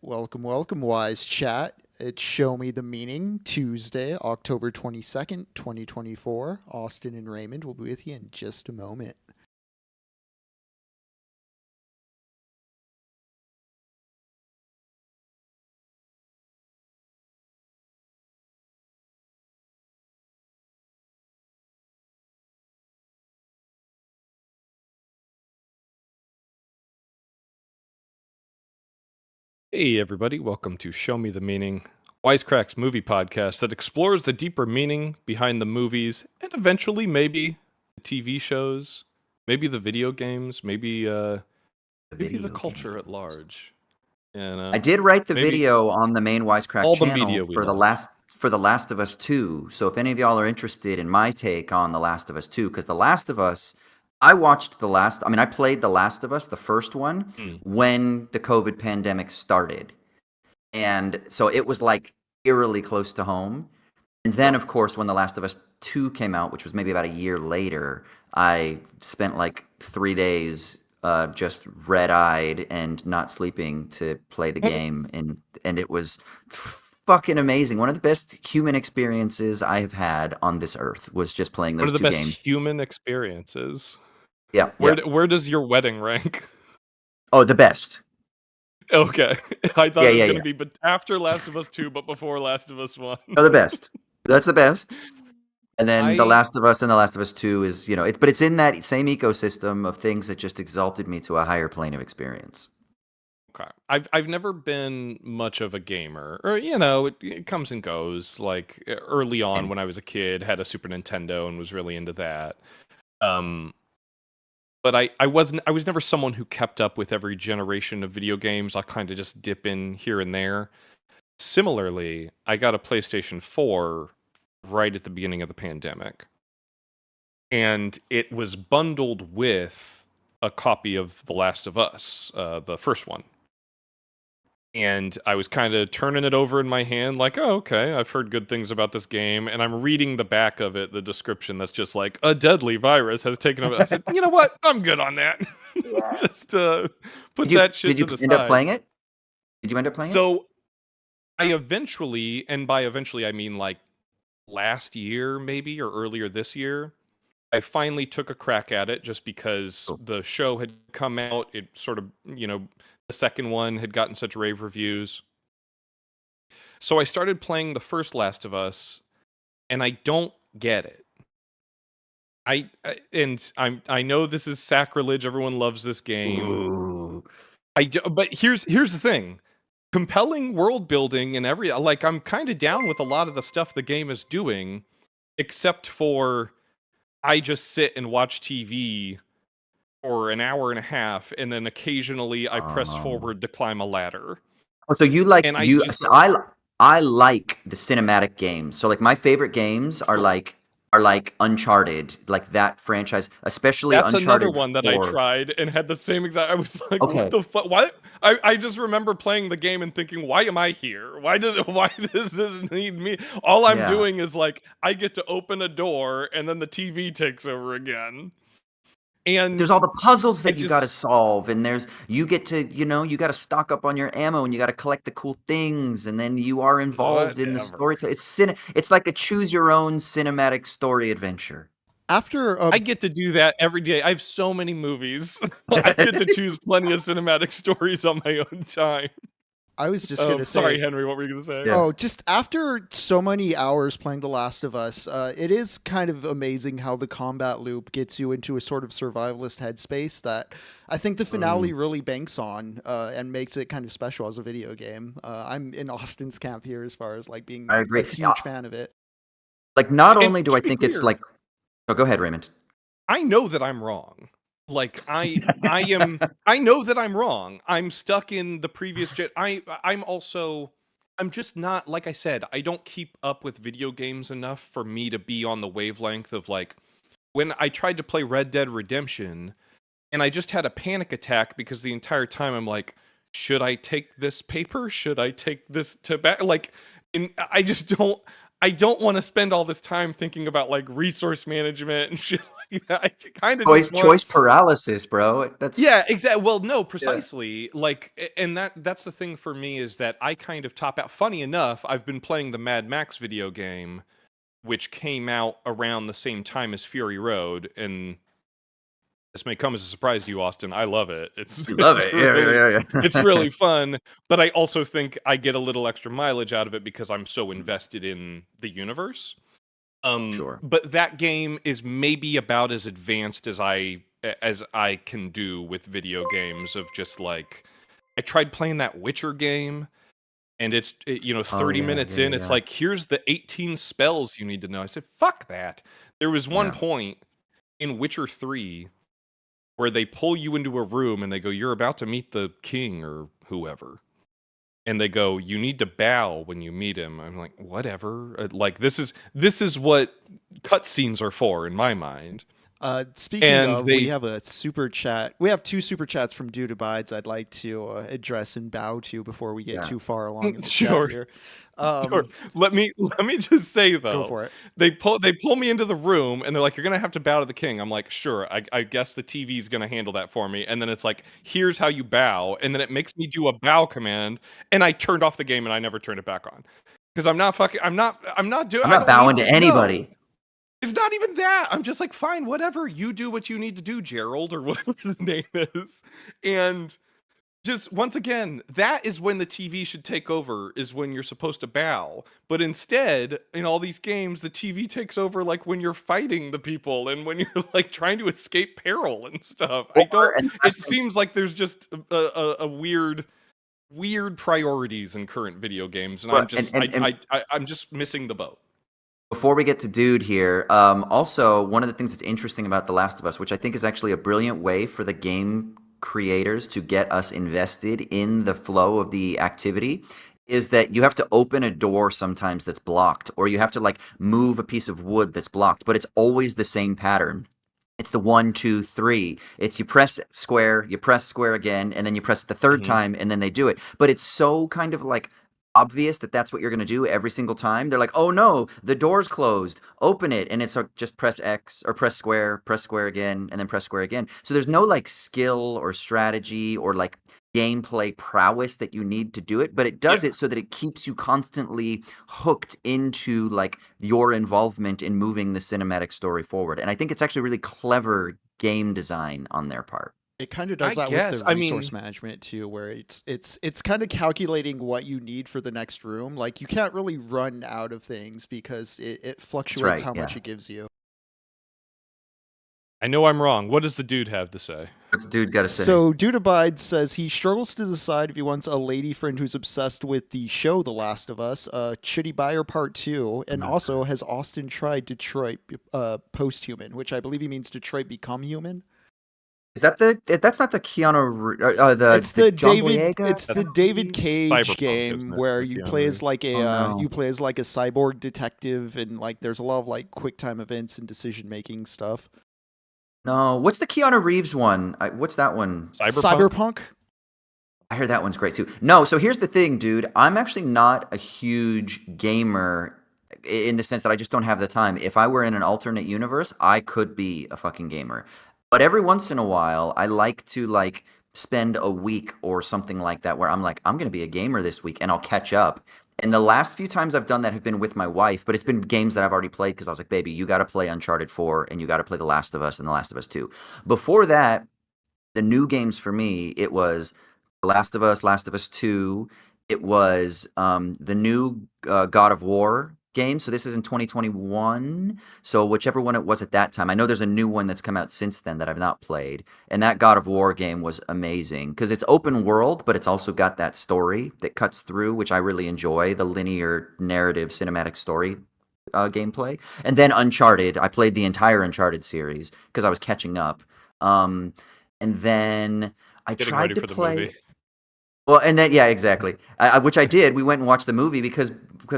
Welcome, Wise Chat. It's Show Me the Meaning, Tuesday, October 22nd, 2024. Austin and Raymond will be with you in just a moment. Hey, everybody, welcome to Show Me the Meaning, Wisecracks movie podcast that explores the deeper meaning behind the movies and eventually maybe the TV shows, maybe the video games, maybe the culture at large. And I did write the maybe video on the main Wisecrack all the channel media we for the love. Last of Us 2. So if any of y'all are interested in my take on The Last of Us 2, because The Last of Us, I played The Last of Us, the first one, when the COVID pandemic started. And so it was like eerily close to home. And then, of course, when The Last of Us 2 came out, which was maybe about a year later, I spent like 3 days just red-eyed and not sleeping to play the game, and it was fucking amazing. One of the best human experiences I have had on this earth was just playing One those of the two best games. human experiences. Yeah. Where does your wedding rank? Oh, the best. Okay. I thought Yeah, it was yeah, going to yeah. be but after Last of Us 2, but before Last of Us 1. No, the best. That's the best. And then The I Last of Us and The Last of Us 2 is, but it's in that same ecosystem of things that just exalted me to a higher plane of experience. Okay. I've never been much of a gamer, or it comes and goes. Like early on And when I was a kid, had a Super Nintendo and was really into that. Um, but I was never someone who kept up with every generation of video games. I kind of just dip in here and there. Similarly, I got a PlayStation 4 right at the beginning of the pandemic, and it was bundled with a copy of The Last of Us, the first one. And I was kind of turning it over in my hand, like, oh, okay, I've heard good things about this game. And I'm reading the back of it, the description that's just like, a deadly virus has taken over. I said, you know what? I'm good on that. yeah. Just put Did you that did shit you to the end up side. playing it? Did you end up playing it? So I eventually, and by eventually I mean like last year, maybe, or earlier this year, I finally took a crack at it just because Cool. the show had come out. It sort of, the second one had gotten such rave reviews. So I started playing the first Last of Us, and I don't get it. I know this is sacrilege. Everyone loves this game. Ooh. But here's the thing. Compelling world building and I'm kind of down with a lot of the stuff the game is doing, except for I just sit and watch TV for an hour and a half, and then occasionally I press forward to climb a ladder. Oh, so you like And you? So I like the cinematic games. So like my favorite games are Sure. like Uncharted, like that franchise, especially That's another Uncharted one that I 4. tried and had the same exact. I was like, "What Okay, the fuck? Why?" I just remember playing the game and thinking, "Why am I here? Why does this need me?" All I'm yeah. doing is like I get to open a door and then the TV takes over again, There's and all the puzzles I that you got to just solve, and you get to, you got to stock up on your ammo, and you got to collect the cool things, and then you are involved in the story. whatever. It's like a choose your own cinematic story adventure. After I get to do that every day. I have so many movies. I get to choose plenty of cinematic stories on my own time. I was just gonna say, Sorry, Henry. What were you gonna say? Yeah. oh, just after so many hours playing The Last of Us, it is kind of amazing how the combat loop gets you into a sort of survivalist headspace that I think the finale really banks on and makes it kind of special as a video game. I'm in Austin's camp here as far as like being I a agree. huge fan of it. Like, not And only do to I be think it's clear, like, oh, go ahead, Raymond. I know that I'm wrong. Like I know that I'm wrong. I'm stuck in the previous gen. I'm just not, like I said, I don't keep up with video games enough for me to be on the wavelength of like when I tried to play Red Dead Redemption and I just had a panic attack because the entire time I'm like, should I take this paper? Should I take this tobacco? Like, I just don't. I don't want to spend all this time thinking about like resource management and shit I kind of just want choice paralysis, bro. That's yeah, exactly. Well, no, precisely. Like, and that's the thing for me is that I kind of top out. Funny enough, I've been playing the Mad Max video game, which came out around the same time as Fury Road, and this may come as a surprise to you, Austin. I love it. It's You love it. it's really fun, but I also think I get a little extra mileage out of it because I'm so invested in the universe. Sure. But that game is maybe about as advanced as I can do with video games of just like I tried playing that Witcher game and it's 30 minutes in it's like here's the 18 spells you need to know. I said fuck that. There was one point in Witcher 3 where they pull you into a room and they go you're about to meet the king or whoever. And they go, you need to bow when you meet him. I'm like, whatever. Like this is what cutscenes are for in my mind. Speaking And of, we have a super chat. We have 2 super chats from Dude Abides I'd like to address and bow to before we get too far along in the chat here. Sure. Let me just say though. Go for it. They pull me into the room and they're like, "You're gonna have to bow to the king." I'm like, "Sure, I guess the TV's gonna handle that for me." And then it's like, "Here's how you bow," and then it makes me do a bow command, and I turned off the game and I never turned it back on because I'm not bowing to anybody. It's not even that. I'm just like, fine, whatever. You do what you need to do, Gerald, or whatever his name is, and. Just once again, that is when the TV should take over, is when you're supposed to bow. But instead, in all these games, the TV takes over like when you're fighting the people and when you're like trying to escape peril and stuff. It seems like there's just a weird priorities in current video games, and I'm just missing the boat. Before we get to Dude here, also one of the things that's interesting about The Last of Us, which I think is actually a brilliant way for the game creators to get us invested in the flow of the activity, is that you have to open a door sometimes that's blocked, or you have to like move a piece of wood that's blocked, but it's always the same pattern. It's the 1, 2, 3. It's you press square again, and then you press it the third time, and then they do it. But it's so kind of like obvious that that's what you're going to do every single time. They're like, oh no, the door's closed, open it, and it's like, just press X or press square again, and then press square again. So there's no like skill or strategy or like gameplay prowess that you need to do it, but it does it so that it keeps you constantly hooked into like your involvement in moving the cinematic story forward. And I think it's actually really clever game design on their part. It kind of does that with the resource management too, where it's kind of calculating what you need for the next room. Like you can't really run out of things because it fluctuates how much it gives you. I know I'm wrong. What does the dude have to say? What's Dude got to say? So Dude Abides says he struggles to decide if he wants a lady friend who's obsessed with the show The Last of Us, should he buy her part 2, and also has Austin tried Detroit Post-Human, which I believe he means Detroit Become Human. Is that that's not the Keanu it's the David Boyega? It's the David Cage Cyberpunk, game where you play as like a you play as like a cyborg detective, and like there's a lot of like quick time events and decision making stuff. No, what's the Keanu Reeves one? What's that one? Cyberpunk? I heard that one's great too. No, so here's the thing, dude. I'm actually not a huge gamer in the sense that I just don't have the time. If I were in an alternate universe, I could be a fucking gamer. But every once in a while, I like to like spend a week or something like that where I'm like, I'm going to be a gamer this week and I'll catch up. And the last few times I've done that have been with my wife, but it's been games that I've already played because I was like, baby, you got to play Uncharted 4 and you got to play The Last of Us and The Last of Us 2. Before that, the new games for me, it was The Last of Us 2. It was the new God of War game. So this is in 2021. So whichever one it was at that time. I know there's a new one that's come out since then that I've not played. And that God of War game was amazing because it's open world, but it's also got that story that cuts through, which I really enjoy, the linear narrative cinematic story gameplay. And then Uncharted. I played the entire Uncharted series because I was catching up. And then I tried to play... Movie. Well, and then exactly. Which I did. We went and watched the movie because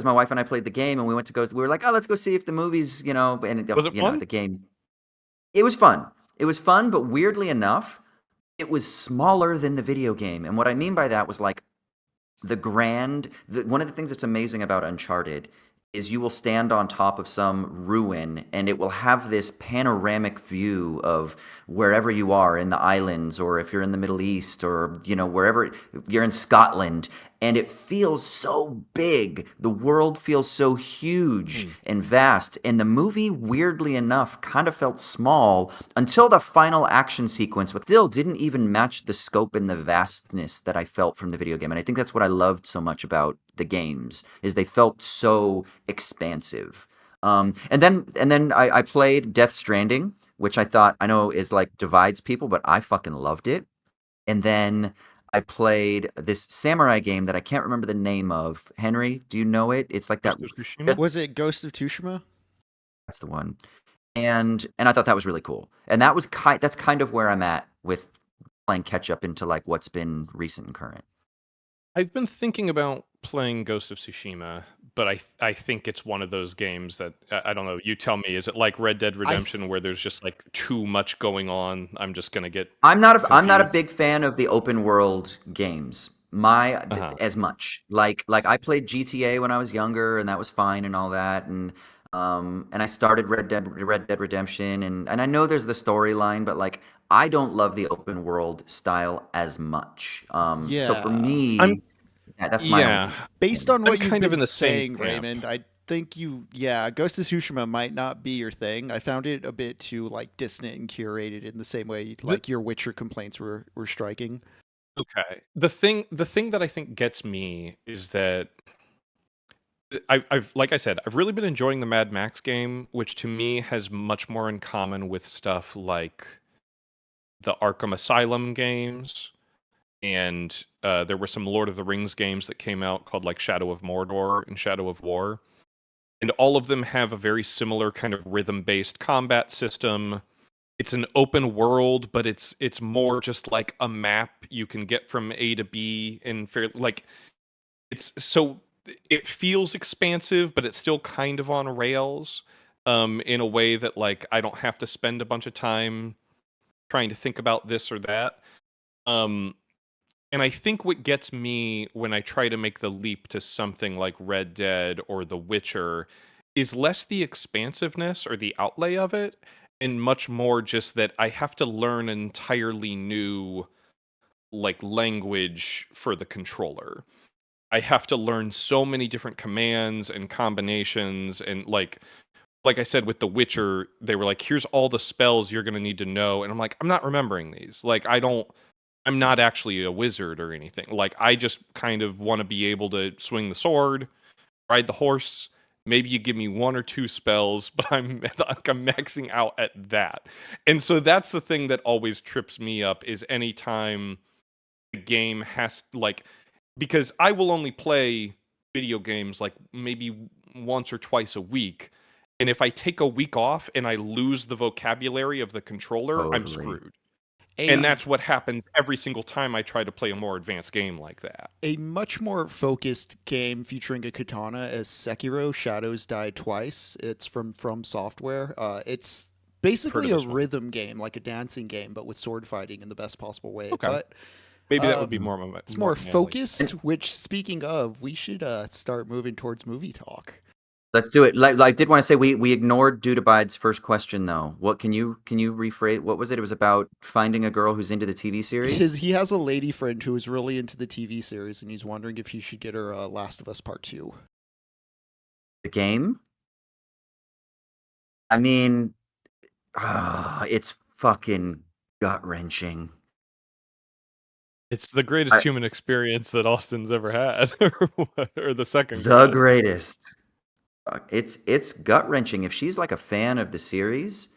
my wife and I played the game, and we were like, oh, let's go see if the movie's, and was it fun? The game. It was fun. It was fun, but weirdly enough, it was smaller than the video game. And what I mean by that was like one of the things that's amazing about Uncharted is you will stand on top of some ruin and it will have this panoramic view of wherever you are in the islands, or if you're in the Middle East, or wherever you're in Scotland, and it feels so big. The world feels so huge and vast, and the movie, weirdly enough, kind of felt small until the final action sequence, but still didn't even match the scope and the vastness that I felt from the video game. And I think that's what I loved so much about the games, is they felt so expansive. And then I played Death Stranding, which I know is like divides people, but I fucking loved it. And then I played this samurai game that I can't remember the name of. Henry, do you know it? It's like that. Ghost of Tsushima? Was it Ghost of Tsushima? That's the one. And I thought that was really cool. And that's kind of where I'm at with playing catch up into like what's been recent and current. I've been thinking about playing Ghost of Tsushima, but I think it's one of those games that I don't know. You tell me. Is it like Red Dead Redemption where there's just like too much going on? I'm just gonna get. I'm not a confused. big fan of the open world games. As much. Like I played GTA when I was younger, and that was fine and all that, and I started Red Dead Redemption, and I know there's the storyline, but like I don't love the open world style as much. So for Yeah. me, that's my Yeah, Based on I'm what you've kind of been in the same saying, camp. Raymond, I think Ghost of Tsushima might not be your thing. I found it a bit too like distant and curated in the same way like your Witcher complaints were striking. Okay. The thing that I think gets me is that I've like I said, I've really been enjoying the Mad Max game, which to me has much more in common with stuff like the Arkham Asylum games, and there were some Lord of the Rings games that came out called like Shadow of Mordor and Shadow of War, and all of them have a very similar kind of rhythm-based combat system. It's an open world, but it's more just like a map you can get from A to B and fair like it's so it feels expansive, but it's still kind of on rails, in a way that like I don't have to spend a bunch of time trying to think about this or that. Um, and I think what gets me when I try to make the leap to something like Red Dead or The Witcher is less the expansiveness or the outlay of it, and much more just that I have to learn an entirely new like language for the controller. I have to learn so many different commands and combinations, and like I said with The Witcher, they were like, here's all the spells you're going to need to know, and I'm like, I'm not remembering these. Like I'm not actually a wizard or anything. Like I just kind of want to be able to swing the sword, ride the horse. Maybe you give me one or two spells, but I'm like I'm maxing out at that. And so that's the thing that always trips me up is anytime the game has like because I will only play video games like maybe once or twice a week. And if I take a week off and I lose the vocabulary of the controller, I'm totally. screwed. And A that's what happens every single time I try to play a more advanced game like that. a much more focused game featuring a katana as Sekiro: Shadows Die Twice. It's from Software. It's I've heard basically of a this one. rhythm game, like a dancing game, but with sword fighting in the best possible way. Okay. But Maybe that would be um, it's more more up my alley. focused. Which, speaking of, we should start moving towards movie talk. Let's do it. Like I did want to say we ignored Dudabide's first question though. What can you rephrase? What was it? It was about finding a girl who's into the TV series. He has a lady friend who is really into the TV series, and he's wondering if he should get her Last of Us Part 2. The game. I mean, it's fucking gut wrenching. It's the greatest human experience that Austin's ever had, or the second. The greatest. It's gut wrenching. If she's like a fan of the series,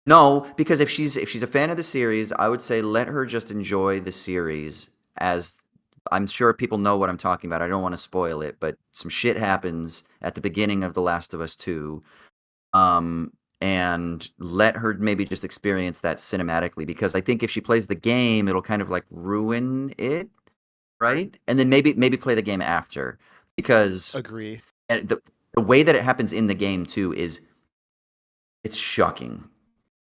no, because if she's a fan of the series, I would say let her just enjoy the series. As I'm sure people know what I'm talking about. I don't want to spoil it, but some shit happens at the beginning of The Last of Us 2. And let her maybe just experience that cinematically, because I think if she plays the game, it'll kind of like ruin it, right? And then maybe play the game after, because Agree. the way that it happens in the game too is it's shocking.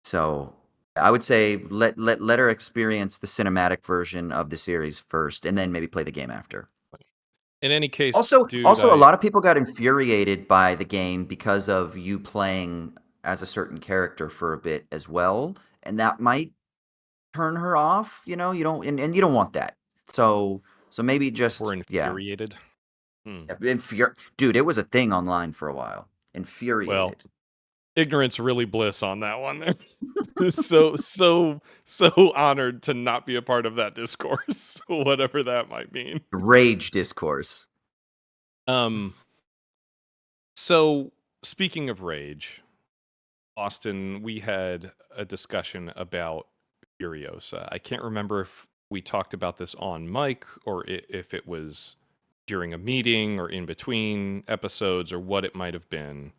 So I would say let her experience the cinematic version of the series first, and then maybe play the game after. In any case, Also, dude, a lot of people got infuriated by the game because of you playing as a certain character for a bit as well, and that might turn her off. You don't, and you don't want that. So maybe we're just infuriated. Hmm. dude, it was a thing online for a while. Well, Infuriated. ignorance really bliss on that one. So honored to not be a part of that discourse, whatever that might mean. Rage discourse. Um. So speaking of rage, Austin, we had a discussion about Furiosa. I can't remember if we talked about this on mic or if it was during a meeting or in between episodes or what it might have been.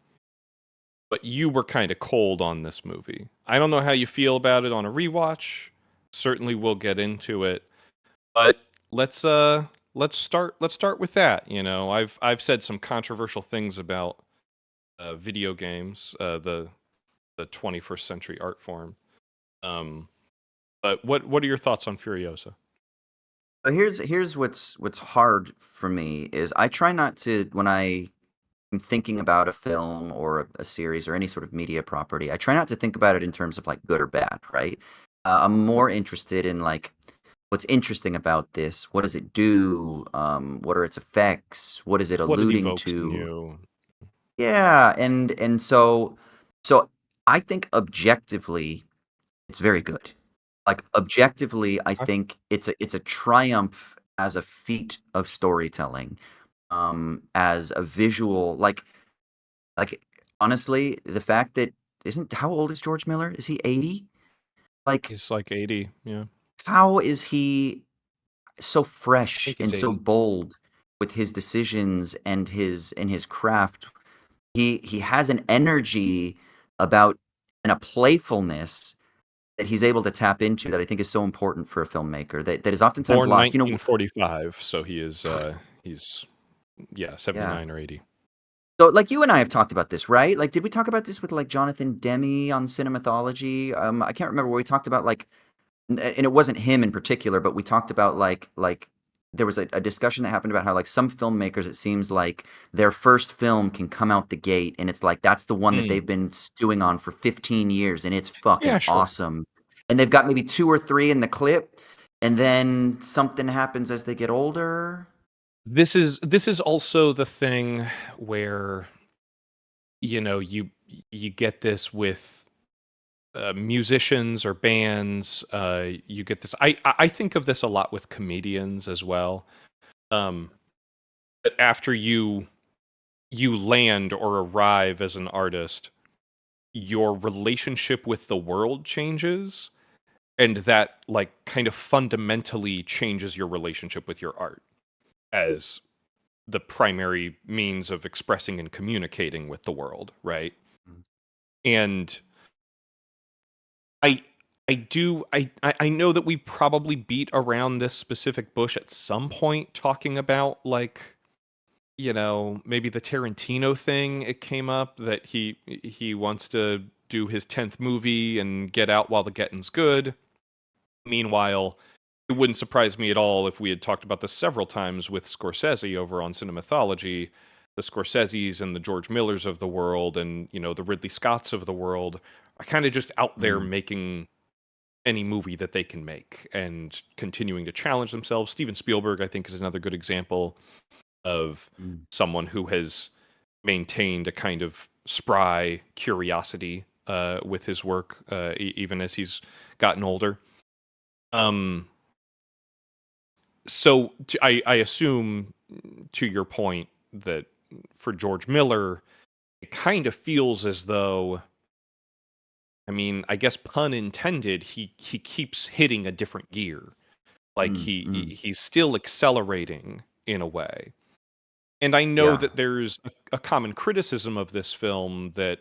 But you were kind of cold on this movie. I don't know how you feel about it on a rewatch. Certainly we'll get into it. But let's start with that, you know. I've said some controversial things about video games, the 21st century art form. Um, but what are your thoughts on Furiosa? But here's what's hard for me is I try not to when I'm thinking about a film or a series or any sort of media property. I try not to think about it in terms of like good or bad, right? I'm more interested in like what's interesting about this. What does it do? What are its effects? What is it What it alluding evokes in to? you. Yeah, and so I think objectively it's very good. Like objectively, I I, think it's a triumph as a feat of storytelling, as a visual like honestly, the fact that isn't how old is George Miller? Is he 80? Like he's like 80, yeah. how is he so I fresh think he's and so 80. bold with his decisions and his craft? He has an energy about and a playfulness that he's able to tap into that I think is so important for a filmmaker that is oftentimes Born lost. 1945, so he is he's yeah, Yeah. 79 or 80. So, like you and I have talked about this, right? Like, did we talk about this with like Jonathan Demme on Cinemathology? I can't remember where we talked about like, and it wasn't him in particular, but we talked about like there was a discussion that happened about how like some filmmakers, it seems like their first film can come out the gate, and it's like that's the one that Mm. they've been stewing on for 15 years, and it's fucking Yeah, sure. awesome. And they've got maybe two or three in the clip, and then something happens as they get older. This is also the thing where, you know, you get this with musicians or bands. You get this. I think of this a lot with comedians as well. Um, that after you land or arrive as an artist, your relationship with the world changes, and that like kind of fundamentally changes your relationship with your art as the primary means of expressing and communicating with the world, right? Mm. And I I know that we probably beat around this specific bush at some point talking about like, you know, maybe the Tarantino thing. It came up that he wants to do his 10th movie and get out while the getting's good. Meanwhile, it wouldn't surprise me at all if we had talked about this several times with Scorsese over on Cinemathology. The Scorseses and the George Millers of the world and, you know, the Ridley Scotts of the world are kind of just out there Mm, making any movie that they can make and continuing to challenge themselves. Steven Spielberg, I think, is another good example of mm, someone who has maintained a kind of spry curiosity with his work, even as he's gotten older. Um, I assume, to your point, that for George Miller, it kind of feels as though, I mean, I guess pun intended, he keeps hitting a different gear. Like mm, mm. he's still accelerating in a way. And I know Yeah. that there's a common criticism of this film that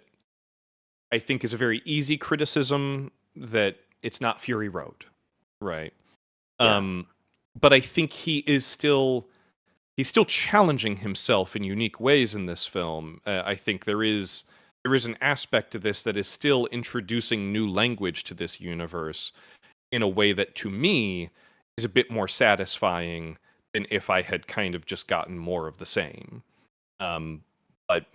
I think is a very easy criticism, that it's not Fury Road, right? Yeah. Um, but I think he's still challenging himself in unique ways in this film. I think there is an aspect to this that is still introducing new language to this universe in a way that, to me, is a bit more satisfying than if I had kind of just gotten more of the same. But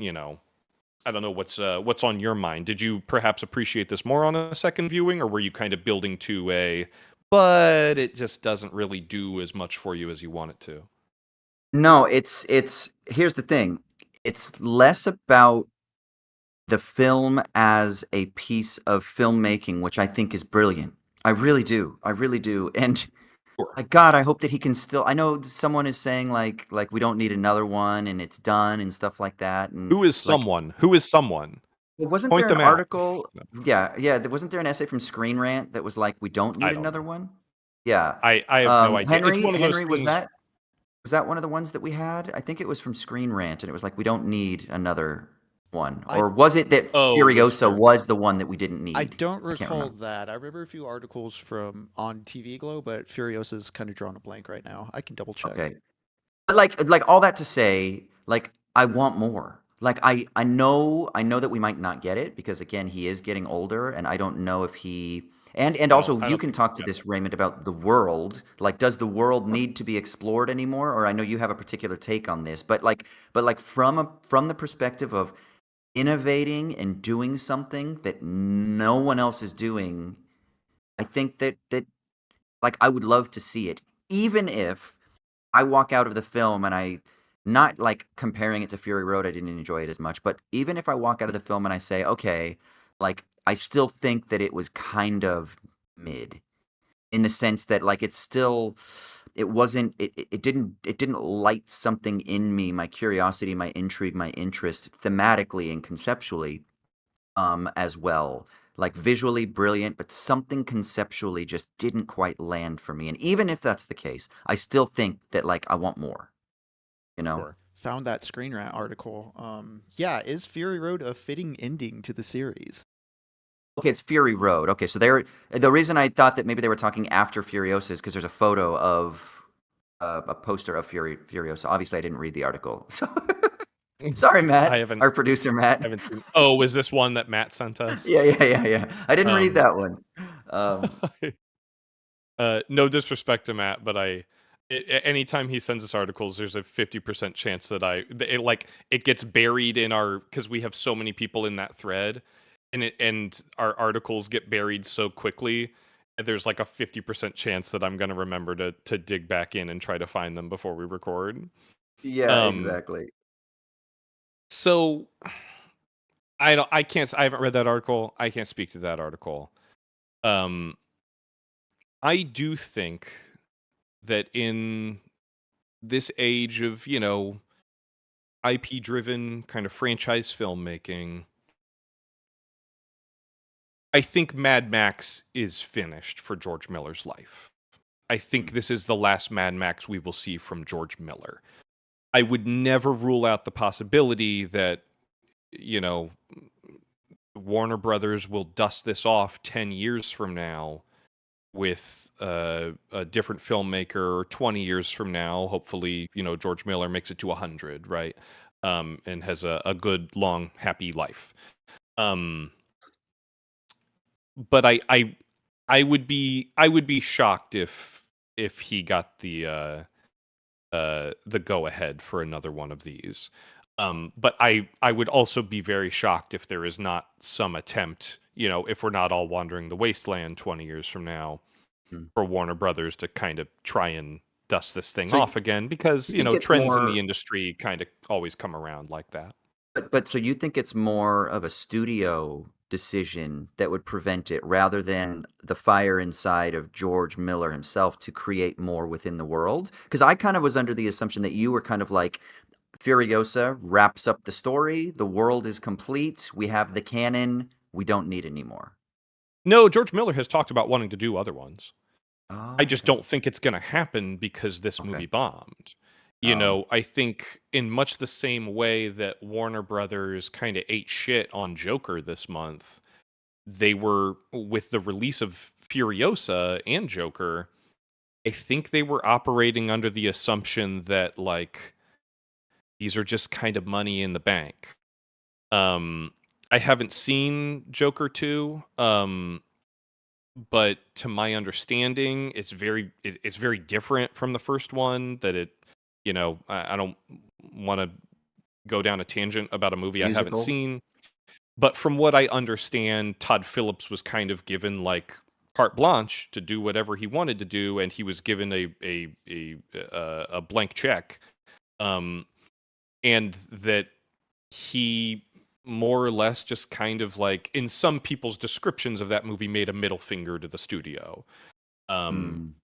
I don't know what's on your mind. Did you perhaps appreciate this more on a second viewing, or were you kind of building to but it just doesn't really do as much for you as you want it to? No, it's here's the thing. It's less about the film as a piece of filmmaking, which I think is brilliant. I really do. I really do. And Sure. God, I hope that he can still. I know someone is saying like we don't need another one and it's done and stuff like that. And Who is like, someone? Who is someone? wasn't Point there an them out. article? Yeah, yeah. Wasn't there an essay from Screen Rant that was like, we don't I need don't another know. one? Yeah. I have no idea. It's one of those Henry, things. was that one of the ones that we had? I think it was from Screen Rant, and it was like, we don't need another one. I Or was it that Oh, was Furiosa there? was the one that we didn't I need? don't I can't recall remember. that. I remember a few articles from on TV Glow, but Furiosa's kind of drawing a blank right now. I can double check. Okay. But like all that to say, like I want more. Like I know that we might not get it because again he is getting older and I don't know if he and also I you don't can think talk to we get this Raymond about the world. Like does the world need to be explored anymore? Or I know you have a particular take on this, but like from the perspective of innovating and doing something that no one else is doing, I think that like I would love to see it. Even if I walk out of the film and I not like comparing it to Fury Road, I didn't enjoy it as much, but even if I walk out of the film and I say, okay, like I still think that it was kind of mid in the sense that like it's still it wasn't it didn't light something in me, my curiosity, my intrigue, my interest thematically and conceptually as well. Like visually brilliant, but something conceptually just didn't quite land for me. And even if that's the case, I still think that like I want more, you know? sure. Found that Screen Rant article. Yeah, is Fury Road a fitting ending to the series? Okay, it's Fury Road. Okay, so they're the reason I thought that maybe they were talking after Furiosa is because there's a photo of a poster of Furiosa. Obviously, I didn't read the article, so sorry, I Matt, haven't our producer, I Matt. haven't seen. Oh, is this one that Matt sent us? Yeah. I didn't read Um, that one. Um, no disrespect to Matt, but anytime he sends us articles, there's a 50% chance that it gets buried in our because we have so many people in that thread, and our articles get buried so quickly. And there's like a 50% chance that I'm gonna remember to dig back in and try to find them before we record. yeah, Um, exactly. so I can't I haven't read that article. I can't speak to that article. Um, I do think that in this age of, IP driven kind of franchise filmmaking, I think Mad Max is finished for George Miller's life. I think this is the last Mad Max we will see from George Miller. I would never rule out the possibility that, you know, Warner Brothers will dust this off 10 years from now with a different filmmaker 20 years from now. Hopefully, George Miller makes it to 100, right? And has a good, long, happy life. Um, but I would be shocked if he got the go ahead for another one of these. But I would also be very shocked if there is not some attempt, if we're not all wandering the wasteland 20 years from now, Mm. for Warner Brothers to kind of try and dust this thing So off again because, you think it's trends in the more, industry kind of always come around like that. but so you think it's more of a studio decision that would prevent it rather than the fire inside of George Miller himself to create more within the world? Because I kind of was under the assumption that you were kind of like Furiosa wraps up the story, the world is complete, we have the canon, we don't need any more. No, George Miller has talked about wanting to do other ones. I Oh, just okay. don't think it's going to happen because this Okay. movie bombed. Oh. I think in much the same way that Warner Brothers kind of ate shit on Joker this month, they were with the release of Furiosa and Joker. I think they were operating under the assumption that like these are just kind of money in the bank. Um, I haven't seen Joker 2, but to my understanding, it's very different from the first one. That I don't want to go down a tangent about a movie I haven't Musical. seen, but from what I understand, Todd Phillips was kind of given like carte blanche to do whatever he wanted to do, and he was given a blank check, um, and that he more or less just kind of like in some people's descriptions of that movie made a middle finger to the studio, um,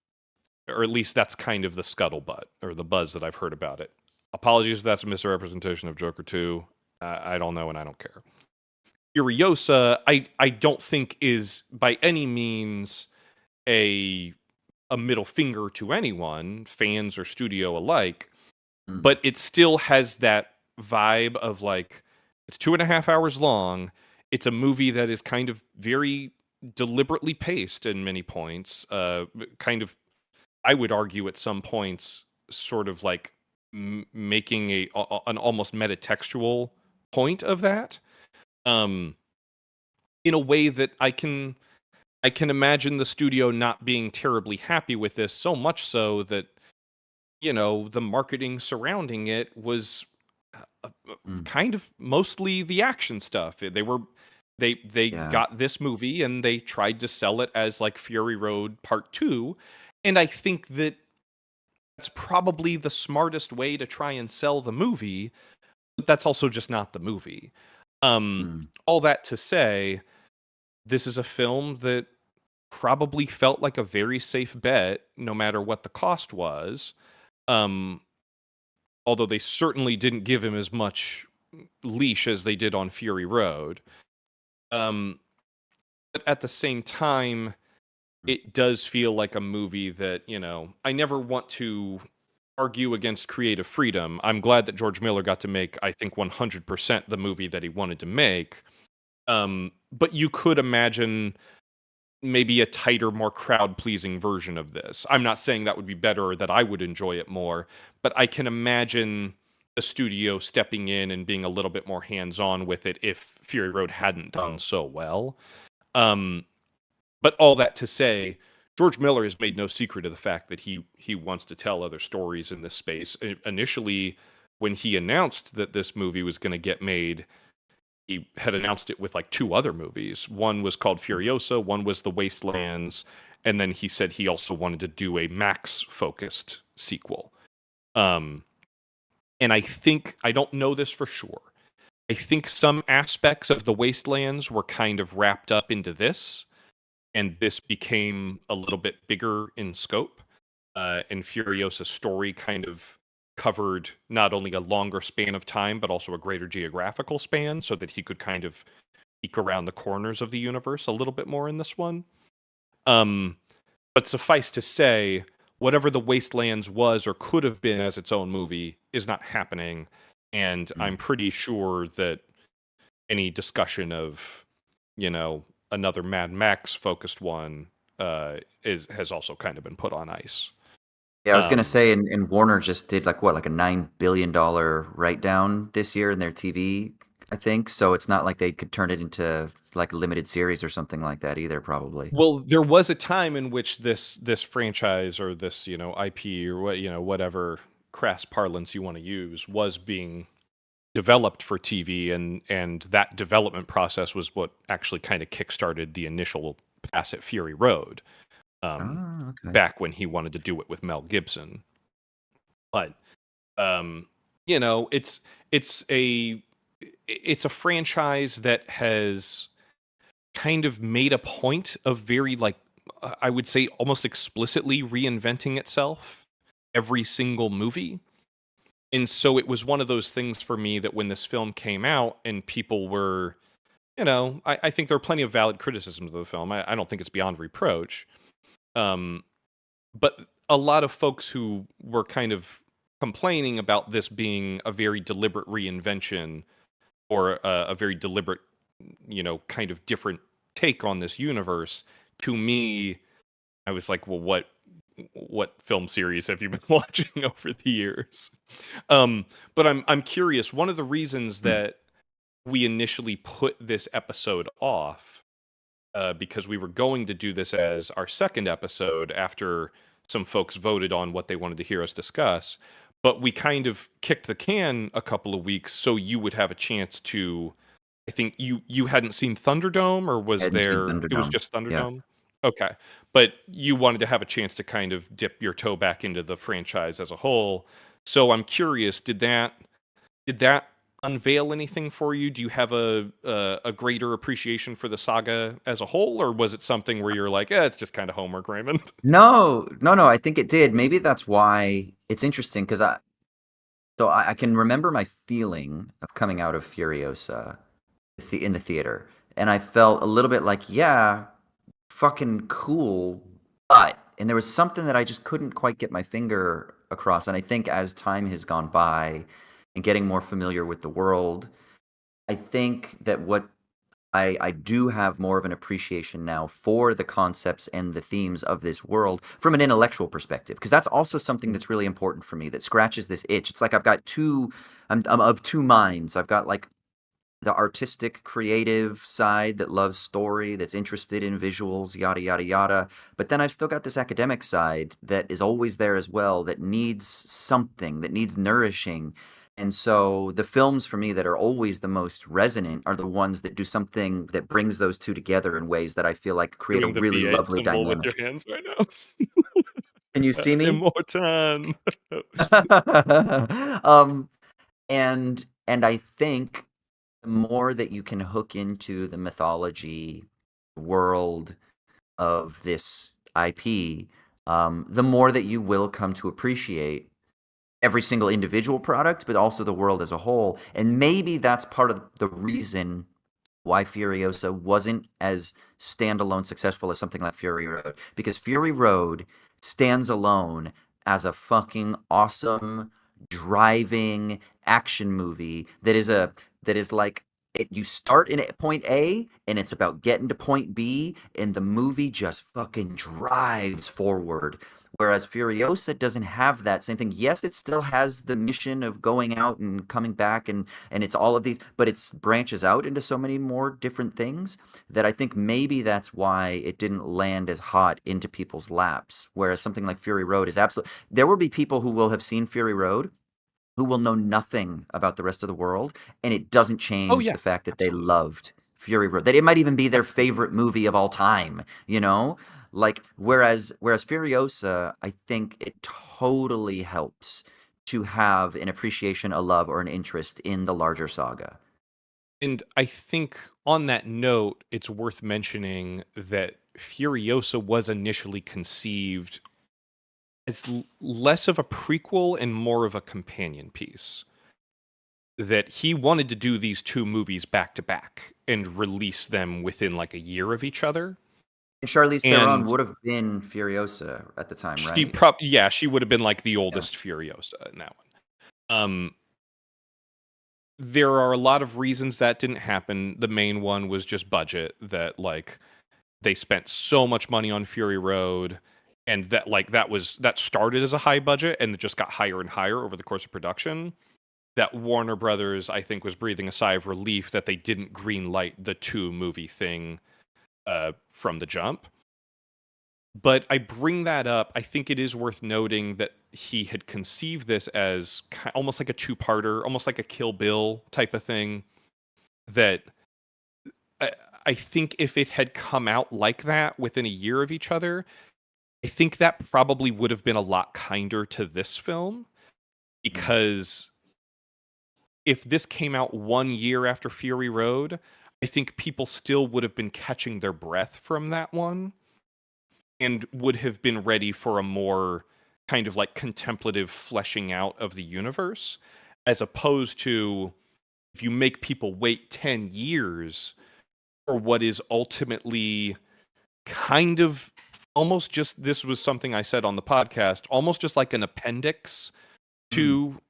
Mm. or at least that's kind of the scuttlebutt or the buzz that I've heard about it. Apologies if that's a misrepresentation of Joker 2. I don't know and I don't care. Furiosa, I don't think is by any means a middle finger to anyone, fans or studio alike, Mm. but it still has that vibe of like it's 2.5 hours long. It's a movie that is kind of very deliberately paced in many points. Kind of, I would argue at some points, sort of like making an almost metatextual point of that. Um, in a way that I can imagine the studio not being terribly happy with this, so much so that the marketing surrounding it was Mm. kind of mostly the action stuff. They Yeah. got this movie and they tried to sell it as like Fury Road Part 2, and I think that's probably the smartest way to try and sell the movie, but that's also just not the movie. Mm. All that to say, this is a film that probably felt like a very safe bet, no matter what the cost was. Um, Although they certainly didn't give him as much leash as they did on Fury Road. Um, but at the same time, it does feel like a movie that, I never want to argue against creative freedom. I'm glad that George Miller got to make, I think, 100% the movie that he wanted to make. But you could imagine maybe a tighter, more crowd pleasing version of this. I'm not saying that would be better or that I would enjoy it more, but I can imagine the studio stepping in and being a little bit more hands on with it if Fury Road hadn't done so well. Um, but all that to say, George Miller has made no secret of the fact that he wants to tell other stories in this space. Initially, when he announced that this movie was going to get made, he had announced it with like two other movies. One was called Furiosa, one was The Wastelands, and then he said he also wanted to do a Max focused sequel. Um, and I don't know this for sure. I think some aspects of The Wastelands were kind of wrapped up into this, and this became a little bit bigger in scope. And Furiosa's story kind of covered not only a longer span of time, but also a greater geographical span, so that he could kind of peek around the corners of the universe a little bit more in this one. Um, but suffice to say, whatever The Wastelands was or could have been as its own movie is not happening, and I'm Mm. pretty sure that any discussion of, another Mad Max focused one has also kind of been put on ice. Yeah, I was gonna Um, say, and Warner just did like what, like a $9 billion write down this year in their TV, I think. So it's not like they could turn it into like a limited series or something like that either, probably. well, there was a time in which this franchise or this IP or whatever crass parlance you want to use was being developed for TV, and that development process was what actually kind of kickstarted the initial pass at Fury Road. Um, Oh, okay. Back when he wanted to do it with Mel Gibson, but um, you know, it's it's a it's a franchise that has kind of made a point of very like I would say almost explicitly reinventing itself every single movie. And so it was one of those things for me that when this film came out and people were, I think there are plenty of valid criticisms of the film. I don't think it's beyond reproach. Um, but a lot of folks who were kind of complaining about this being a very deliberate reinvention or a very deliberate, kind of different take on this universe, to me, I was like, well, what film series have you been watching over the years? But I'm curious. One of the reasons Mm. that we initially put this episode off because we were going to do this as our second episode after some folks voted on what they wanted to hear us discuss. But we kind of kicked the can a couple of weeks so you would have a chance to. I think you hadn't seen Thunderdome, or I was hadn't seen there? It was Thunderdome. just Yeah. Thunderdome. Okay, but you wanted to have a chance to kind of dip your toe back into the franchise as a whole. So I'm curious, did that unveil anything for you? Do you have a greater appreciation for the saga as a whole, or was it something where you're like, it's just kind of homework, Raymond? No, no, no. I think it did. Maybe that's why it's interesting because I can remember my feeling of coming out of Furiosa in the theater, and I felt a little bit like, yeah, fucking cool, but and there was something that I just couldn't quite get my finger across. And I think as time has gone by and getting more familiar with the world, I think that what I do have more of an appreciation now for the concepts and the themes of this world from an intellectual perspective, because that's also something that's really important for me that scratches this itch. It's like I've got I'm of two minds. I've got like the artistic, creative side that loves story, that's interested in visuals, yada, yada, yada. But then I've still got this academic side that is always there as well, that needs something, that needs nourishing. And so the films for me that are always the most resonant are the ones that do something that brings those two together in ways that I feel like create a Doing the really V8 lovely symbol with your dynamic. hands right now. Can you see me? Immortan. um, and I think the more that you can hook into the mythology world of this IP, the more that you will come to appreciate every single individual product, but also the world as a whole. And maybe that's part of the reason why Furiosa wasn't as standalone successful as something like Fury Road, because Fury Road stands alone as a fucking awesome driving action movie that is like you start in point A and it's about getting to point B and the movie just fucking drives forward. Whereas Furiosa doesn't have that same thing. Yes, it still has the mission of going out and coming back and it's all of these, but it branches out into so many more different things that I think maybe that's why it didn't land as hot into people's laps. Whereas something like Fury Road is absolutely, there will be people who will have seen Fury Road who will know nothing about the rest of the world, and it doesn't Oh change yeah, the fact that they absolutely. loved Fury Road. That it might even be their favorite movie of all time, you know? Like whereas Furiosa, I think it totally helps to have an appreciation, a love, or an interest in the larger saga. And I think on that note, it's worth mentioning that Furiosa was initially conceived as less of a prequel and more of a companion piece. That he wanted to do these two movies back to back and release them within like a year of each other. And Charlize Theron And would have been Furiosa at the time, right? she would have been like the Yeah. oldest Furiosa in that one. There are a lot of reasons that didn't happen. The main one was just budget, that like they spent so much money on Fury Road, and that like that started as a high budget and it just got higher and higher over the course of production. That Warner Brothers, I think, was breathing a sigh of relief that they didn't greenlight the two movie thing from the jump. But I bring that up. I think it is worth noting that he had conceived this as almost like a two-parter, almost like a Kill Bill type of thing. That I, I think if it had come out like that within a year of each other, I think that probably would have been a lot kinder to this film, Mm. because if this came out 1 year after Fury Road, I think people still would have been catching their breath from that one and would have been ready for a more kind of like contemplative fleshing out of the universe, as opposed to if you make people wait 10 years for what is ultimately kind of almost just, this was something I said on the podcast, almost just like an appendix Mm. to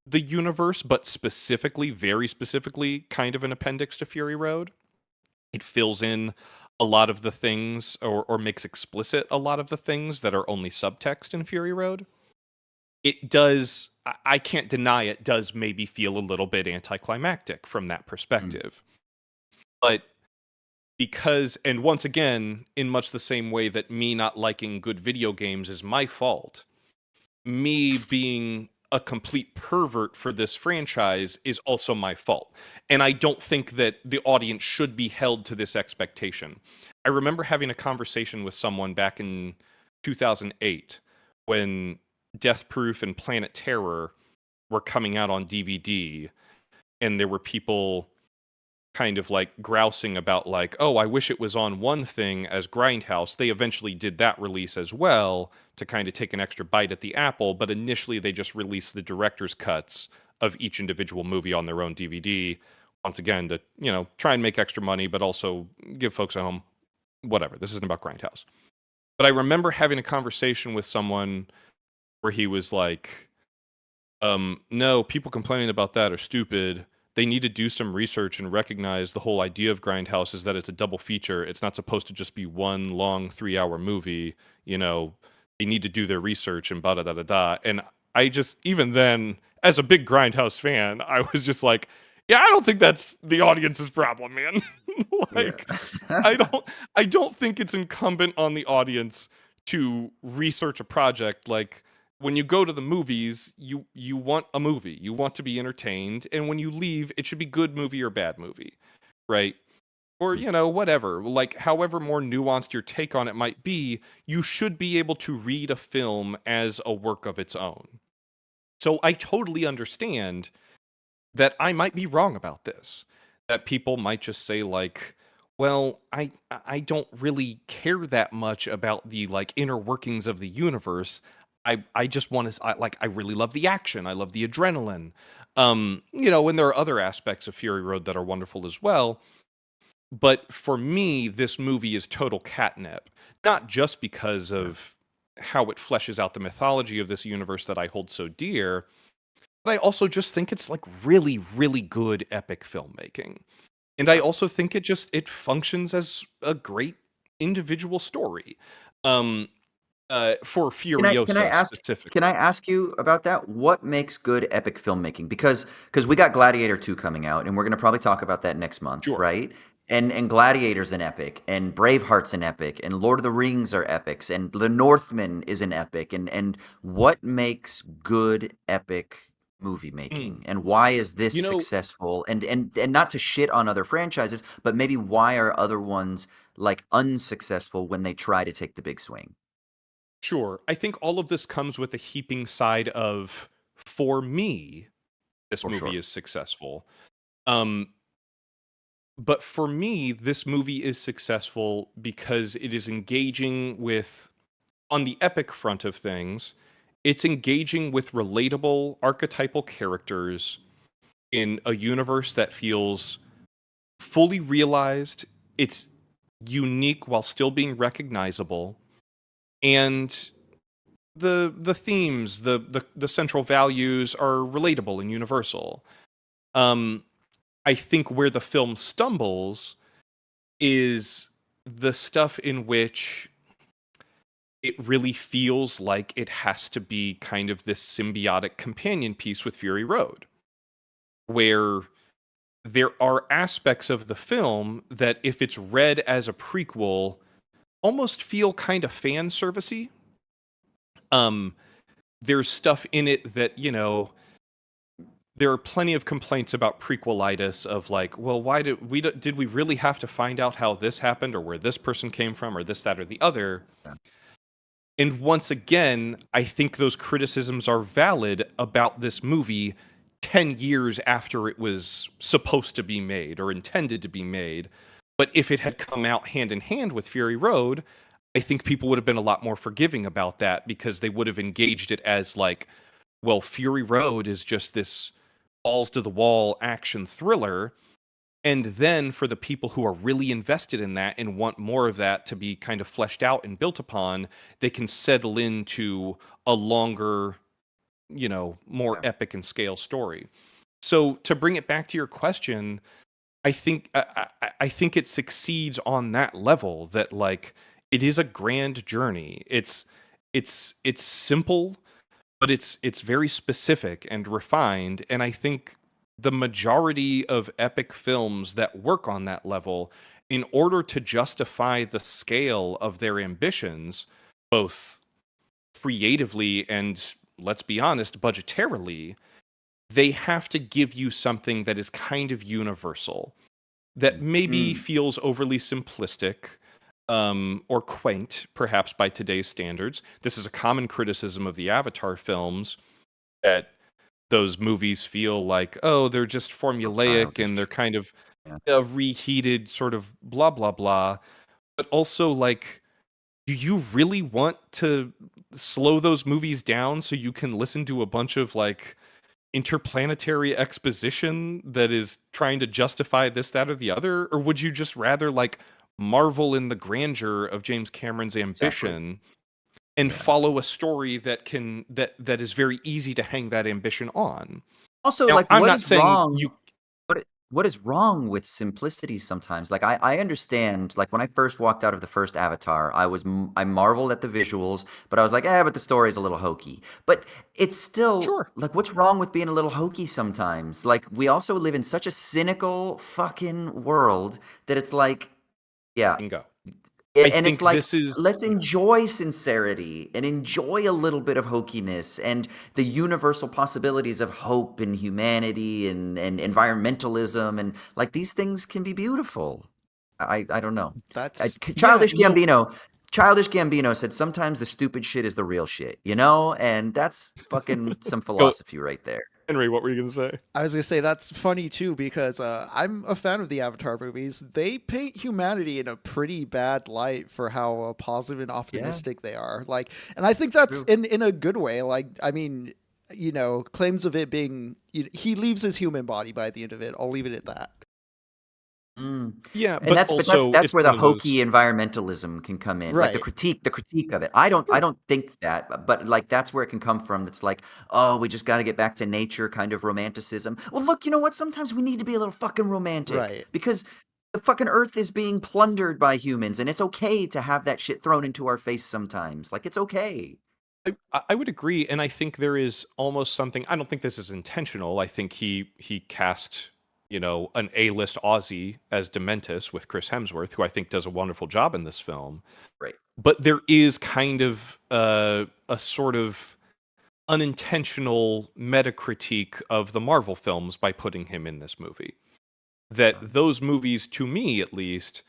the universe, but specifically, very specifically, kind of an appendix to Fury Road. It fills in a lot of the things, or makes explicit a lot of the things that are only subtext in Fury Road. It does, I can't deny it, does maybe feel a little bit anticlimactic from that Mm. perspective. But because, and once again, in much the same way that me not liking good video games is my fault, me being a complete pervert for this franchise is also my fault. And I don't think that the audience should be held to this expectation. I remember having a conversation with someone back in 2008 when Death Proof and Planet Terror were coming out on DVD, and there were people kind of like grousing about like, oh, I wish it was on one thing as Grindhouse. They eventually did that release as well to kind of take an extra bite at the apple, but initially they just released the director's cuts of each individual movie on their own DVD, once again to, try and make extra money, but also give folks at home whatever. This isn't about Grindhouse. But I remember having a conversation with someone where he was like, no, people complaining about that are stupid. They need to do some research and recognize the whole idea of Grindhouse is that it's a double feature. It's not supposed to just be one long 3-hour movie. They need to do their research and da da da da. And I just, even then, as a big Grindhouse fan, I was just like, yeah, I don't think that's the audience's problem, man. Like, Yeah. I don't think it's incumbent on the audience to research a project. Like, when you go to the movies, you want a movie. You want to be entertained, and when you leave, it should be good movie or bad movie, right? Or, whatever. Like, however more nuanced your take on it might be, you should be able to read a film as a work of its own. So I totally understand that I might be wrong about this. That people might just say like, well, I don't really care that much about the like inner workings of the universe. I just want to I really love the action. I love the adrenaline. And there are other aspects of Fury Road that are wonderful as well. But for me, this movie is total catnip, not just because of how it fleshes out the mythology of this universe that I hold so dear, but I also just think it's like really, really good epic filmmaking. And I also think it functions as a great individual story. Um, for Can I Furiosa ask can specifically. I ask you about that? What makes good epic filmmaking? Because we got Gladiator 2 coming out, and we're gonna probably talk about that next month, Sure. right? And Gladiator's an epic, and Braveheart's an epic, and Lord of the Rings are epics, and The Northman is an epic, and what makes good epic movie Mm. making? And why is this You know, successful? And not to shit on other franchises, but maybe why are other ones like unsuccessful when they try to take the big swing? sure. I think all of this comes with a heaping side of, for me, this For movie sure. is successful. Um, but for me, this movie is successful because it is engaging with, on the epic front of things, it's engaging with relatable archetypal characters in a universe that feels fully realized. It's unique while still being recognizable, and the themes, the central values are relatable and universal. Um, I think where the film stumbles is the stuff in which it really feels like it has to be kind of this symbiotic companion piece with Fury Road, where there are aspects of the film that, if it's read as a prequel, almost feel kind of fan servicey. Um, there's stuff in it that, there are plenty of complaints about prequelitis of like, well, why did we really have to find out how this happened or where this person came from or this, that, or the other? Yeah. And once again, I think those criticisms are valid about this movie 10 years after it was supposed to be made or intended to be made. But if it had come out hand in hand with Fury Road, I think people would have been a lot more forgiving about that, because they would have engaged it as like, well, Fury Road is just this balls to the wall action thriller. And then for the people who are really invested in that and want more of that to be kind of fleshed out and built upon, they can settle into a longer, more Yeah. epic and scale story. So to bring it back to your question, I think it succeeds on that level, that like it is a grand journey. It's simple, but it's very specific and refined, and I think the majority of epic films that work on that level, in order to justify the scale of their ambitions, both creatively and, let's be honest, budgetarily, they have to give you something that is kind of universal, that maybe Mm. feels overly simplistic, or quaint, perhaps by today's standards. This is a common criticism of the Avatar films, that those movies feel like, oh, they're just So formulaic and they're childish. kind of Yeah. a reheated sort of blah, blah, blah. But also, like, do you really want to slow those movies down so you can listen to a bunch of, like, interplanetary exposition that is trying to justify this, that, or the other? Or would you just rather, like, marvel in the grandeur of James Cameron's Exactly. ambition and Yeah. follow a story that is very easy to hang that ambition on? Also, Now, like, I'm what not is saying wrong? you What is wrong with simplicity sometimes? Like, I understand. Like, when I first walked out of the first Avatar, I marveled at the visuals, but I was like, but the story's a little hokey. But it's still sure, like, what's wrong with being a little hokey sometimes? Like, we also live in such a cynical fucking world that it's like, yeah, bingo. I and it's think like, this is let's enjoy sincerity and enjoy a little bit of hokiness and the universal possibilities of hope and humanity and environmentalism, and like, these things can be beautiful. I don't know. That's yeah, Childish no, Gambino. Childish Gambino said sometimes the stupid shit is the real shit, you know, and that's fucking some go, philosophy right there. Henry. What were you gonna say? I was gonna say that's funny too because I'm a fan of the Avatar movies. They paint humanity in a pretty bad light for how positive and Yeah, optimistic they are. Like, and I think that's true. in a good way. Like, I mean, claims of it being he leaves his human body by the end of it. I'll leave it at that. Mm. Yeah, And but that's also that's it's where the one of those. hokey environmentalism can come in. Like, Right. the critique of it. I don't think that, but like, that's where it can come from. That's like, oh, we just got to get back to nature kind of romanticism. Well, look, you know what? Sometimes we need to be a little fucking romantic Right. because the fucking earth is being plundered by humans, and it's okay to have that shit thrown into our face sometimes. Like, it's okay. I would agree, and I think there is almost something. I don't think this is intentional. I think he cast, an A-list Aussie as Dementis with Chris Hemsworth, who I think does a wonderful job in this film. Right. But there is kind of a sort of unintentional meta critique of the Marvel films by putting him in this movie. That those movies, to me at least,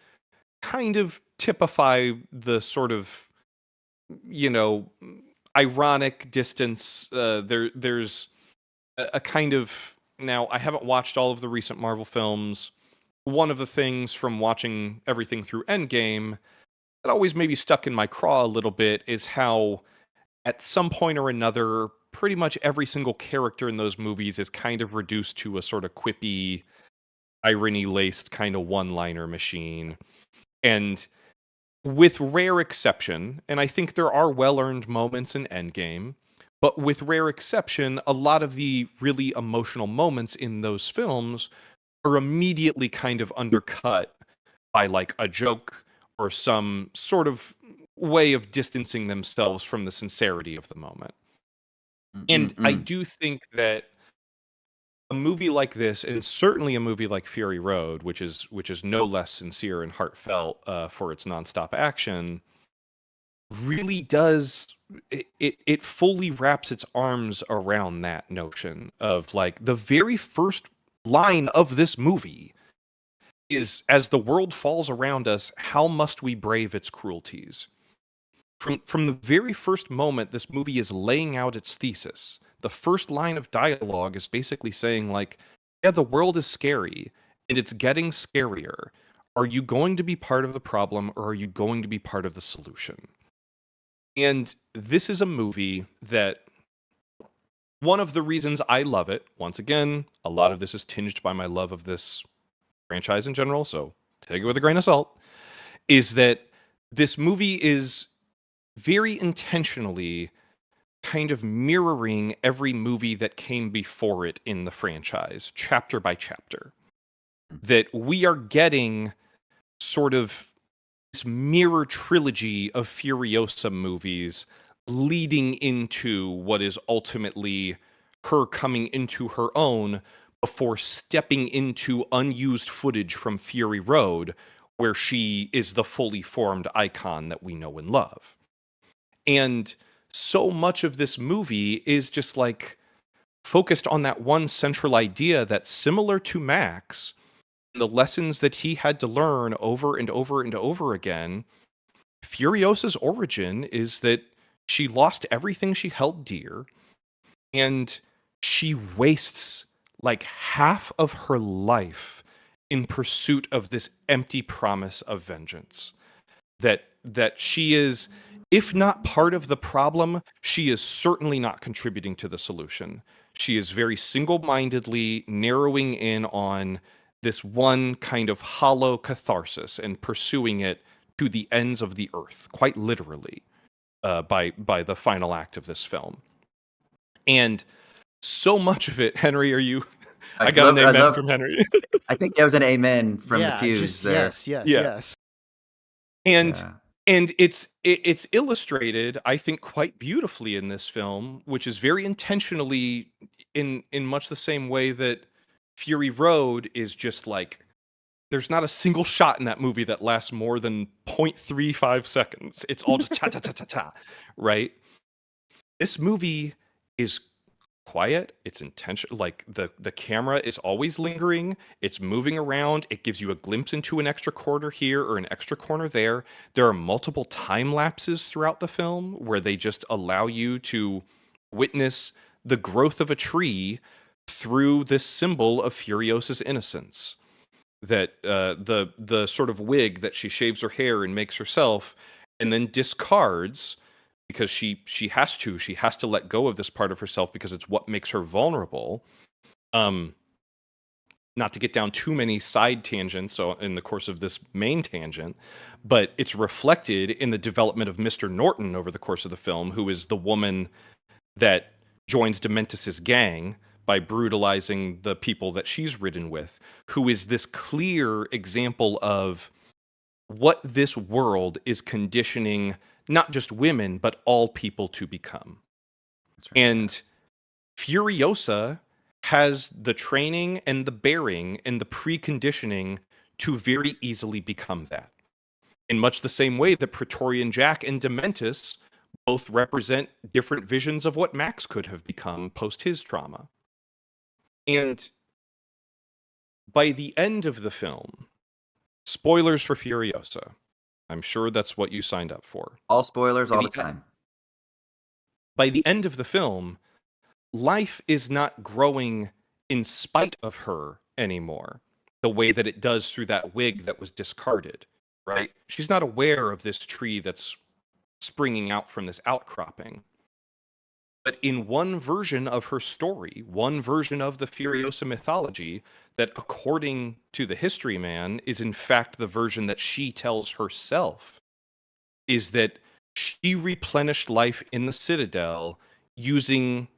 kind of typify the sort of, you know ironic distance. There's a kind of, now I haven't watched all of the recent Marvel films. One of the things from watching everything through Endgame that always maybe stuck in my craw a little bit is how at some point or another pretty much every single character in those movies is kind of reduced to a sort of quippy, irony laced kind of one liner machine. And with rare exception, and I think there are well-earned moments in Endgame, but with rare exception, a lot of the really emotional moments in those films are immediately kind of undercut by like a joke or some sort of way of distancing themselves from the sincerity of the moment. And I Mm-mm-mm. do think that a movie like this, and certainly a movie like Fury Road, which is no less sincere and heartfelt for its nonstop action, really does it fully wraps its arms around that notion of, like, the very first line of this movie is, as the world falls around us, how must we brave its cruelties? From the very first moment this movie is laying out its thesis, the first line of dialogue is basically saying, like, yeah, the world is scary and it's getting scarier. Are you going to be part of the problem, or are you going to be part of the solution? And this is a movie that, one of the reasons I love it, once again, a lot of this is tinged by my love of this franchise in general, so take it with a grain of salt, is that this movie is very intentionally kind of mirroring every movie that came before it in the franchise, chapter by chapter. That we are getting sort of this mirror trilogy of Furiosa movies leading into what is ultimately her coming into her own, before stepping into unused footage from Fury Road, where she is the fully formed icon that we know and love. And so much of this movie is just like focused on that one central idea that, similar to Max, the lessons that he had to learn over and over and over again, Furiosa's origin is that she lost everything she held dear, and she wastes like half of her life in pursuit of this empty promise of vengeance. That she is, if not part of the problem, she is certainly not contributing to the solution. She is very single-mindedly narrowing in on this one kind of hollow catharsis and pursuing it to the ends of the earth, quite literally, by the final act of this film. And so much of it, Henry, are you? I got an amen from Henry. I think there was an amen from the Yeah, pews just there. yes, yes, Yeah. yes. And it's illustrated, I think, quite beautifully in this film, which is very intentionally in much the same way that Fury Road is just like, there's not a single shot in that movie that lasts more than 0.35 seconds. It's all just ta ta ta ta ta, right? This movie is quiet, it's intentional, like the camera is always lingering, it's moving around, it gives you a glimpse into an extra corner here or an extra corner there. There are multiple time lapses throughout the film where they just allow you to witness the growth of a tree through this symbol of Furiosa's innocence. That the sort of wig that she shaves her hair and makes herself and then discards, because she has to let go of this part of herself because it's what makes her vulnerable. Not to get down too many side tangents in the course of this main tangent, but it's reflected in the development of Mr. Norton over the course of the film, who is the woman that joins Dementis's gang by brutalizing the people that she's ridden with, who is this clear example of what this world is conditioning not just women, but all people to become. That's right. And Furiosa has the training and the bearing and the preconditioning to very easily become that. In much the same way that Praetorian Jack and Dementis both represent different visions of what Max could have become post his trauma. And by the end of the film, spoilers for Furiosa, I'm sure that's what you signed up for. All spoilers all the time. By the end of the film, life is not growing in spite of her anymore, the way that it does through that wig that was discarded, right? She's not aware of this tree that's springing out from this outcropping. But in one version of her story, one version of the Furiosa mythology, that according to the history man is in fact the version that she tells herself, is that she replenished life in the Citadel using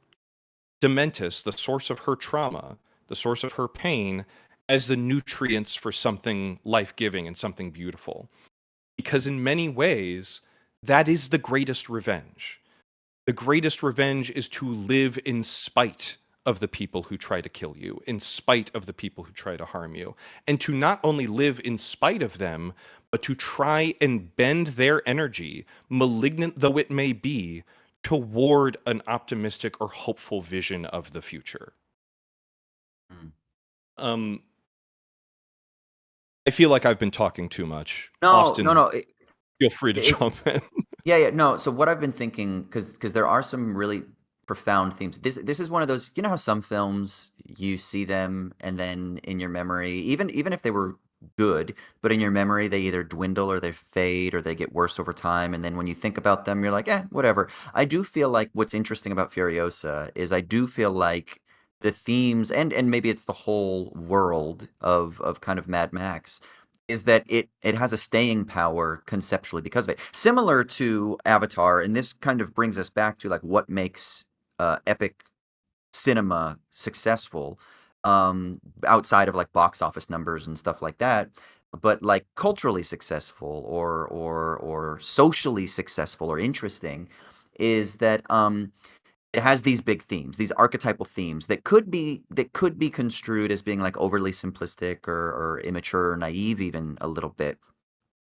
Dementis, the source of her trauma, the source of her pain, as the nutrients for something life-giving and something beautiful. Because in many ways, that is the greatest revenge. The greatest revenge is to live in spite of the people who try to kill you, in spite of the people who try to harm you, and to not only live in spite of them, but to try and bend their energy, malignant though it may be, toward an optimistic or hopeful vision of the future. I feel like I've been talking too much. No, Austin, no. feel free to jump in. Yeah. No. So what I've been thinking, because there are some really profound themes. This is one of those. You know how some films you see them and then in your memory, even if they were good, but in your memory they either dwindle or they fade or they get worse over time. And then when you think about them, you're like, whatever. I do feel like what's interesting about Furiosa is I do feel like the themes and maybe it's the whole world of kind of Mad Max is that it has a staying power conceptually because of it. Similar to Avatar, and this kind of brings us back to like what makes epic cinema successful outside of like box office numbers and stuff like that, but like culturally successful or socially successful or interesting is that it has these big themes, these archetypal themes that could be construed as being like overly simplistic or immature or naive even a little bit.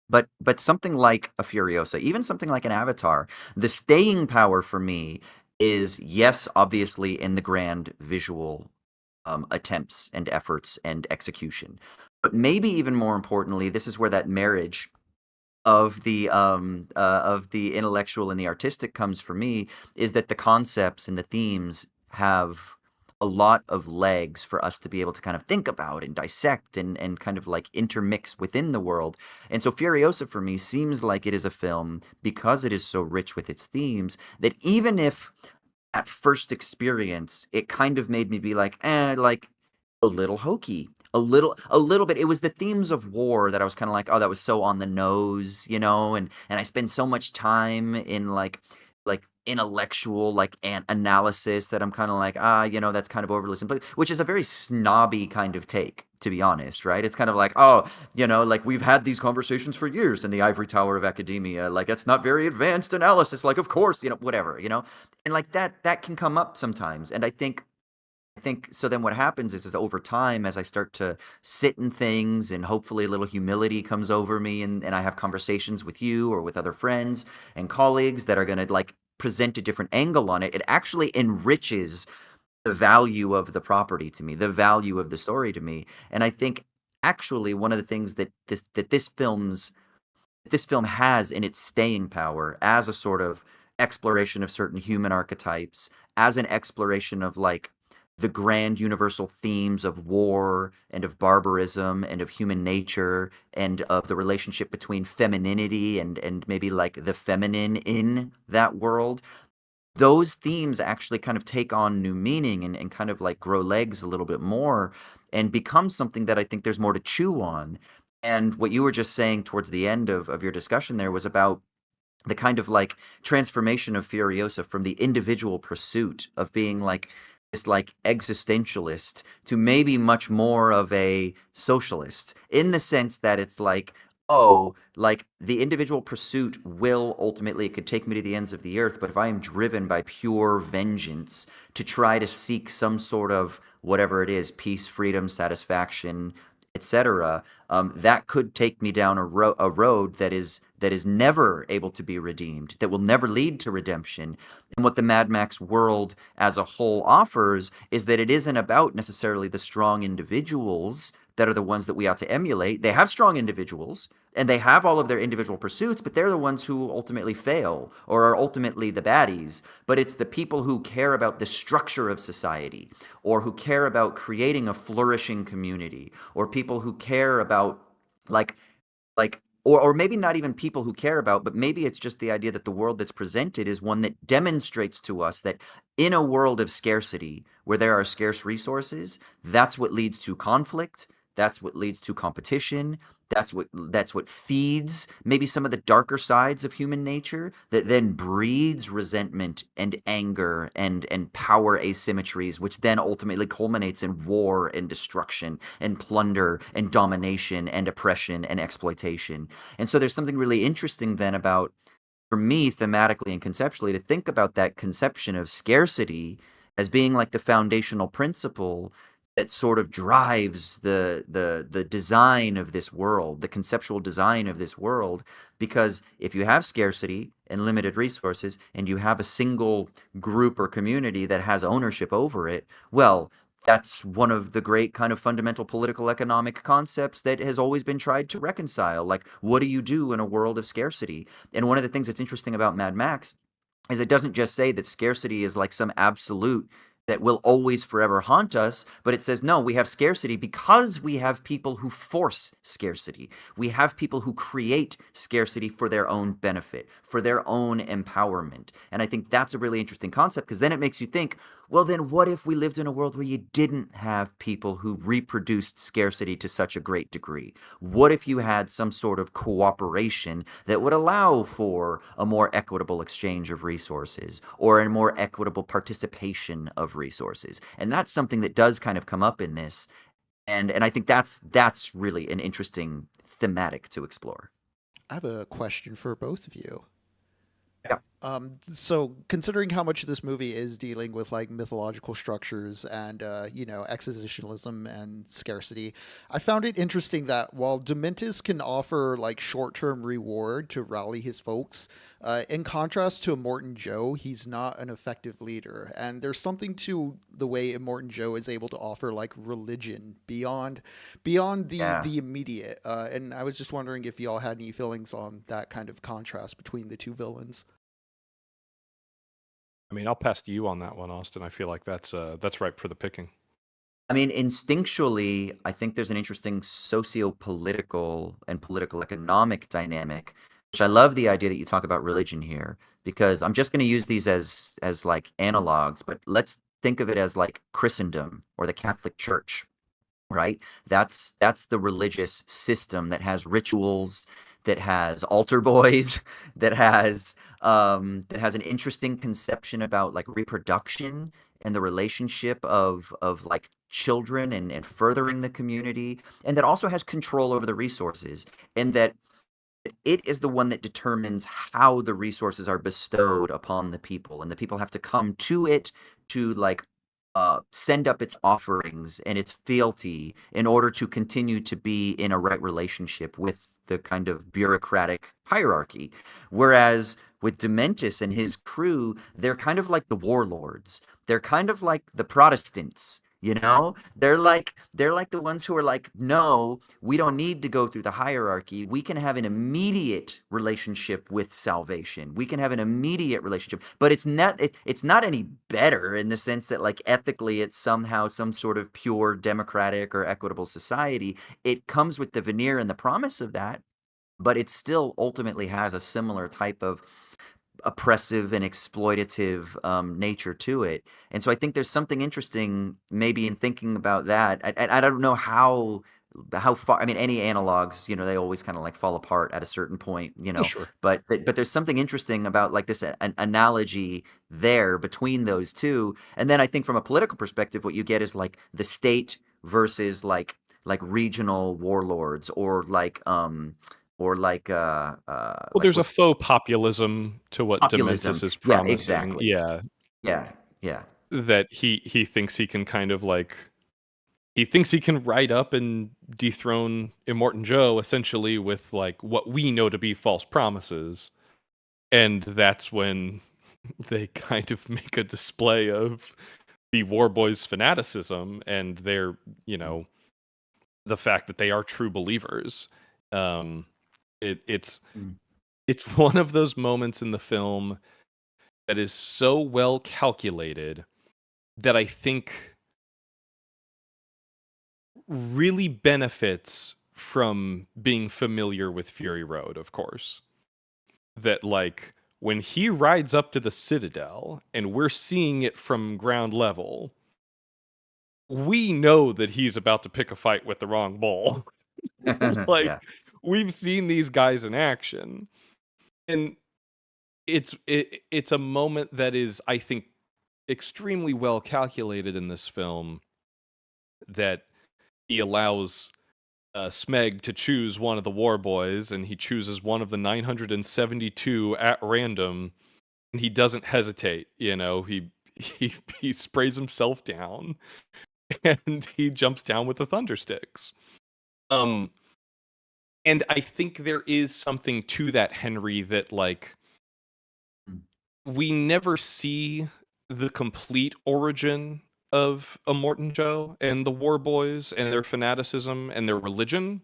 But something like a Furiosa, even something like an Avatar, the staying power for me is, yes, obviously in the grand visual attempts and efforts and execution, but maybe even more importantly, this is where that marriage of the intellectual and the artistic comes for me, is that the concepts and the themes have a lot of legs for us to be able to kind of think about and dissect and kind of like intermix within the world. And so Furiosa for me seems like it is a film, because it is so rich with its themes, that even if at first experience it kind of made me be like a little hokey, a little bit. It was the themes of war that I was kind of like, oh, that was so on the nose, and I spend so much time in like intellectual like analysis that I'm kind of like, that's kind of overly simple, which is a very snobby kind of take, to be honest, right? It's kind of like, oh, like we've had these conversations for years in the ivory tower of academia, like it's not very advanced analysis, like of course, whatever, and like that can come up sometimes. And I think so. Then what happens is over time, as I start to sit in things and hopefully a little humility comes over me, and I have conversations with you or with other friends and colleagues that are going to like present a different angle on it, it actually enriches the value of the property to me, the value of the story to me. And I think actually one of the things that this film has in its staying power as a sort of exploration of certain human archetypes, as an exploration of like the grand universal themes of war and of barbarism and of human nature and of the relationship between femininity and maybe like the feminine in that world. Those themes actually kind of take on new meaning and kind of like grow legs a little bit more and become something that I think there's more to chew on. And what you were just saying towards the end of your discussion there was about the kind of like transformation of Furiosa from the individual pursuit of being like this like existentialist to maybe much more of a socialist, in the sense that it's like, oh, like the individual pursuit will ultimately, it could take me to the ends of the earth, but if I am driven by pure vengeance to try to seek some sort of whatever it is, peace, freedom, satisfaction, etc., that could take me down a road that is never able to be redeemed, that will never lead to redemption. And what the Mad Max world as a whole offers is that it isn't about necessarily the strong individuals that are the ones that we ought to emulate. They have strong individuals and they have all of their individual pursuits, but they're the ones who ultimately fail or are ultimately the baddies. But it's the people who care about the structure of society, or who care about creating a flourishing community, or people who care about like or maybe not even people who care about, but maybe it's just the idea that the world that's presented is one that demonstrates to us that in a world of scarcity, where there are scarce resources, that's what leads to conflict, that's what leads to competition, that's what feeds maybe some of the darker sides of human nature, that then breeds resentment and anger and power asymmetries, which then ultimately culminates in war and destruction and plunder and domination and oppression and exploitation. And so there's something really interesting then about, for me, thematically and conceptually, to think about that conception of scarcity as being like the foundational principle that sort of drives the design of this world, the conceptual design of this world. Because if you have scarcity and limited resources, and you have a single group or community that has ownership over it, well, that's one of the great kind of fundamental political economic concepts that has always been tried to reconcile. Like, what do you do in a world of scarcity? And one of the things that's interesting about Mad Max is it doesn't just say that scarcity is like some absolute that will always forever haunt us, but it says, no, we have scarcity because we have people who force scarcity. We have people who create scarcity for their own benefit, for their own empowerment. And I think that's a really interesting concept, because then it makes you think, well, then what if we lived in a world where you didn't have people who reproduced scarcity to such a great degree? What if you had some sort of cooperation that would allow for a more equitable exchange of resources, or a more equitable participation of resources? And that's something that does kind of come up in this. And I think that's really an interesting thematic to explore. I have a question for both of you. Yeah. So considering how much this movie is dealing with like mythological structures and expositionalism and scarcity, I found it interesting that while Dementis can offer like short-term reward to rally his folks, in contrast to Immortan Joe, he's not an effective leader. And there's something to the way Immortan Joe is able to offer like religion beyond the Yeah. the immediate. And I was just wondering if y'all had any feelings on that kind of contrast between the two villains. I mean, I'll pass to you on that one, Austin. I feel like that's ripe for the picking. I mean, instinctually, I think there's an interesting socio-political and political economic dynamic, which I love the idea that you talk about religion here, because I'm just going to use these as like analogs, but let's think of it as like Christendom or the Catholic Church, right? That's the religious system that has rituals, that has altar boys, that has an interesting conception about like reproduction and the relationship of like children and furthering the community, and that also has control over the resources, and that it is the one that determines how the resources are bestowed upon the people, and the people have to come to it to like send up its offerings and its fealty in order to continue to be in a right relationship with the kind of bureaucratic hierarchy. Whereas with Dementis and his crew, they're kind of like the warlords. They're kind of like the Protestants, you know? They're like the ones who are like, no, we don't need to go through the hierarchy. We can have an immediate relationship with salvation. We can have an immediate relationship, but it's not any better in the sense that like ethically it's somehow some sort of pure democratic or equitable society. It comes with the veneer and the promise of that, but it still ultimately has a similar type of oppressive and exploitative nature to it. And so I think there's something interesting maybe in thinking about that. I don't know how far. I mean, any analogs, they always kind of like fall apart at a certain point, Sure. But there's something interesting about like this an analogy there between those two. And then I think from a political perspective, what you get is like the state versus like regional warlords or Well, like there's a what's faux populism to what Dementis populism. is Yeah, promising. exactly. Yeah, Yeah, yeah. that he thinks he can kind of like he thinks he can ride up and dethrone Immortan Joe essentially with like what we know to be false promises. And that's when they kind of make a display of the War Boys' fanaticism and their, the fact that they are true believers. Um, it's Mm. it's one of those moments in the film that is so well calculated that I think really benefits from being familiar with Fury Road, of course. That like when he rides up to the Citadel and we're seeing it from ground level, we know that he's about to pick a fight with the wrong bull. Like Yeah. we've seen these guys in action, and it's a moment that is, I think, extremely well calculated in this film, that he allows Smeg to choose one of the war boys, and he chooses one of the 972 at random, and he doesn't hesitate. He sprays himself down, and he jumps down with the thunder sticks. Um, and I think there is something to that, Henry, that like Mm. we never see the complete origin of Immortan Joe and the War Boys and their fanaticism and their religion,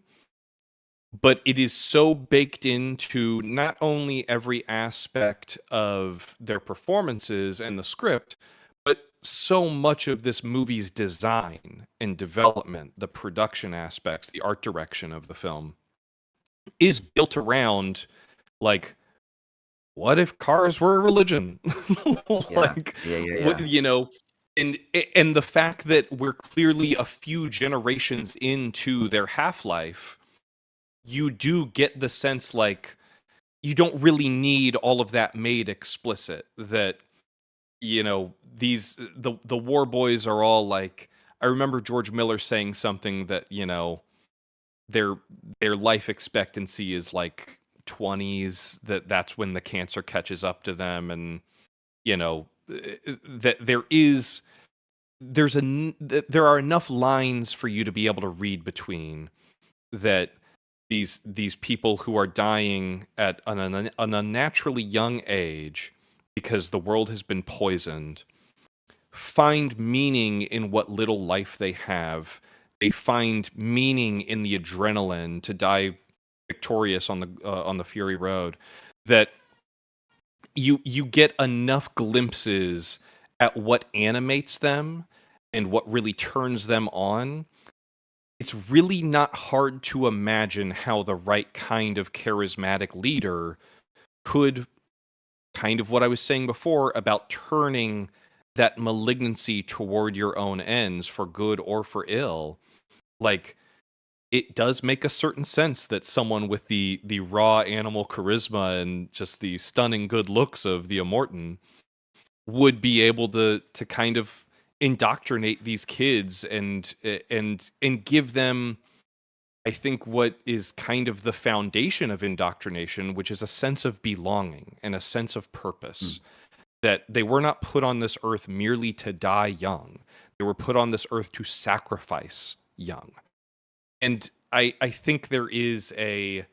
but it is so baked into not only every aspect of their performances and the script, but so much of this movie's design and development, the production aspects, the art direction of the film is built around like, what if cars were a religion? Yeah. Like, Yeah, yeah, what, yeah. and the fact that we're clearly a few generations into their half-life, you do get the sense like you don't really need all of that made explicit, that the war boys are all like, I remember George Miller saying something that their life expectancy is like 20s, that's when the cancer catches up to them, and that there are enough lines for you to be able to read between, that these people who are dying at an unnaturally young age because the world has been poisoned find meaning in what little life they have. They find meaning in the adrenaline to die victorious on the Fury Road. That you get enough glimpses at what animates them and what really turns them on. It's really not hard to imagine how the right kind of charismatic leader could, kind of what I was saying before about turning that malignancy toward your own ends for good or for ill. Like, it does make a certain sense that someone with the raw animal charisma and just the stunning good looks of the Immortan would be able to kind of indoctrinate these kids and give them, I think, what is kind of the foundation of indoctrination, which is a sense of belonging and a sense of purpose. That they were not put on this earth merely to die young. They were put on this earth to sacrifice young. And I think it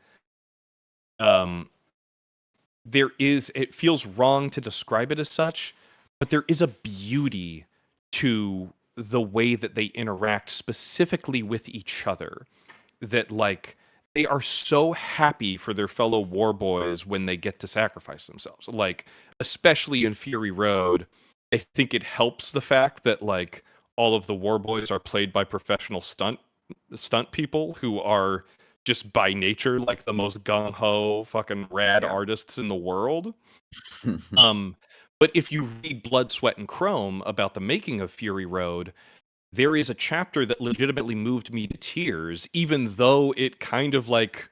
feels wrong to describe it as such, but there is a beauty to the way that they interact specifically with each other, that like they are so happy for their fellow war boys when they get to sacrifice themselves. Like, especially in Fury Road, I think it helps the fact that like all of the war boys are played by professional stunt people who are just by nature like the most gung-ho fucking rad artists in the world. But if you read Blood, Sweat, and Chrome about the making of Fury Road, there is a chapter that legitimately moved me to tears, even though it kind of like,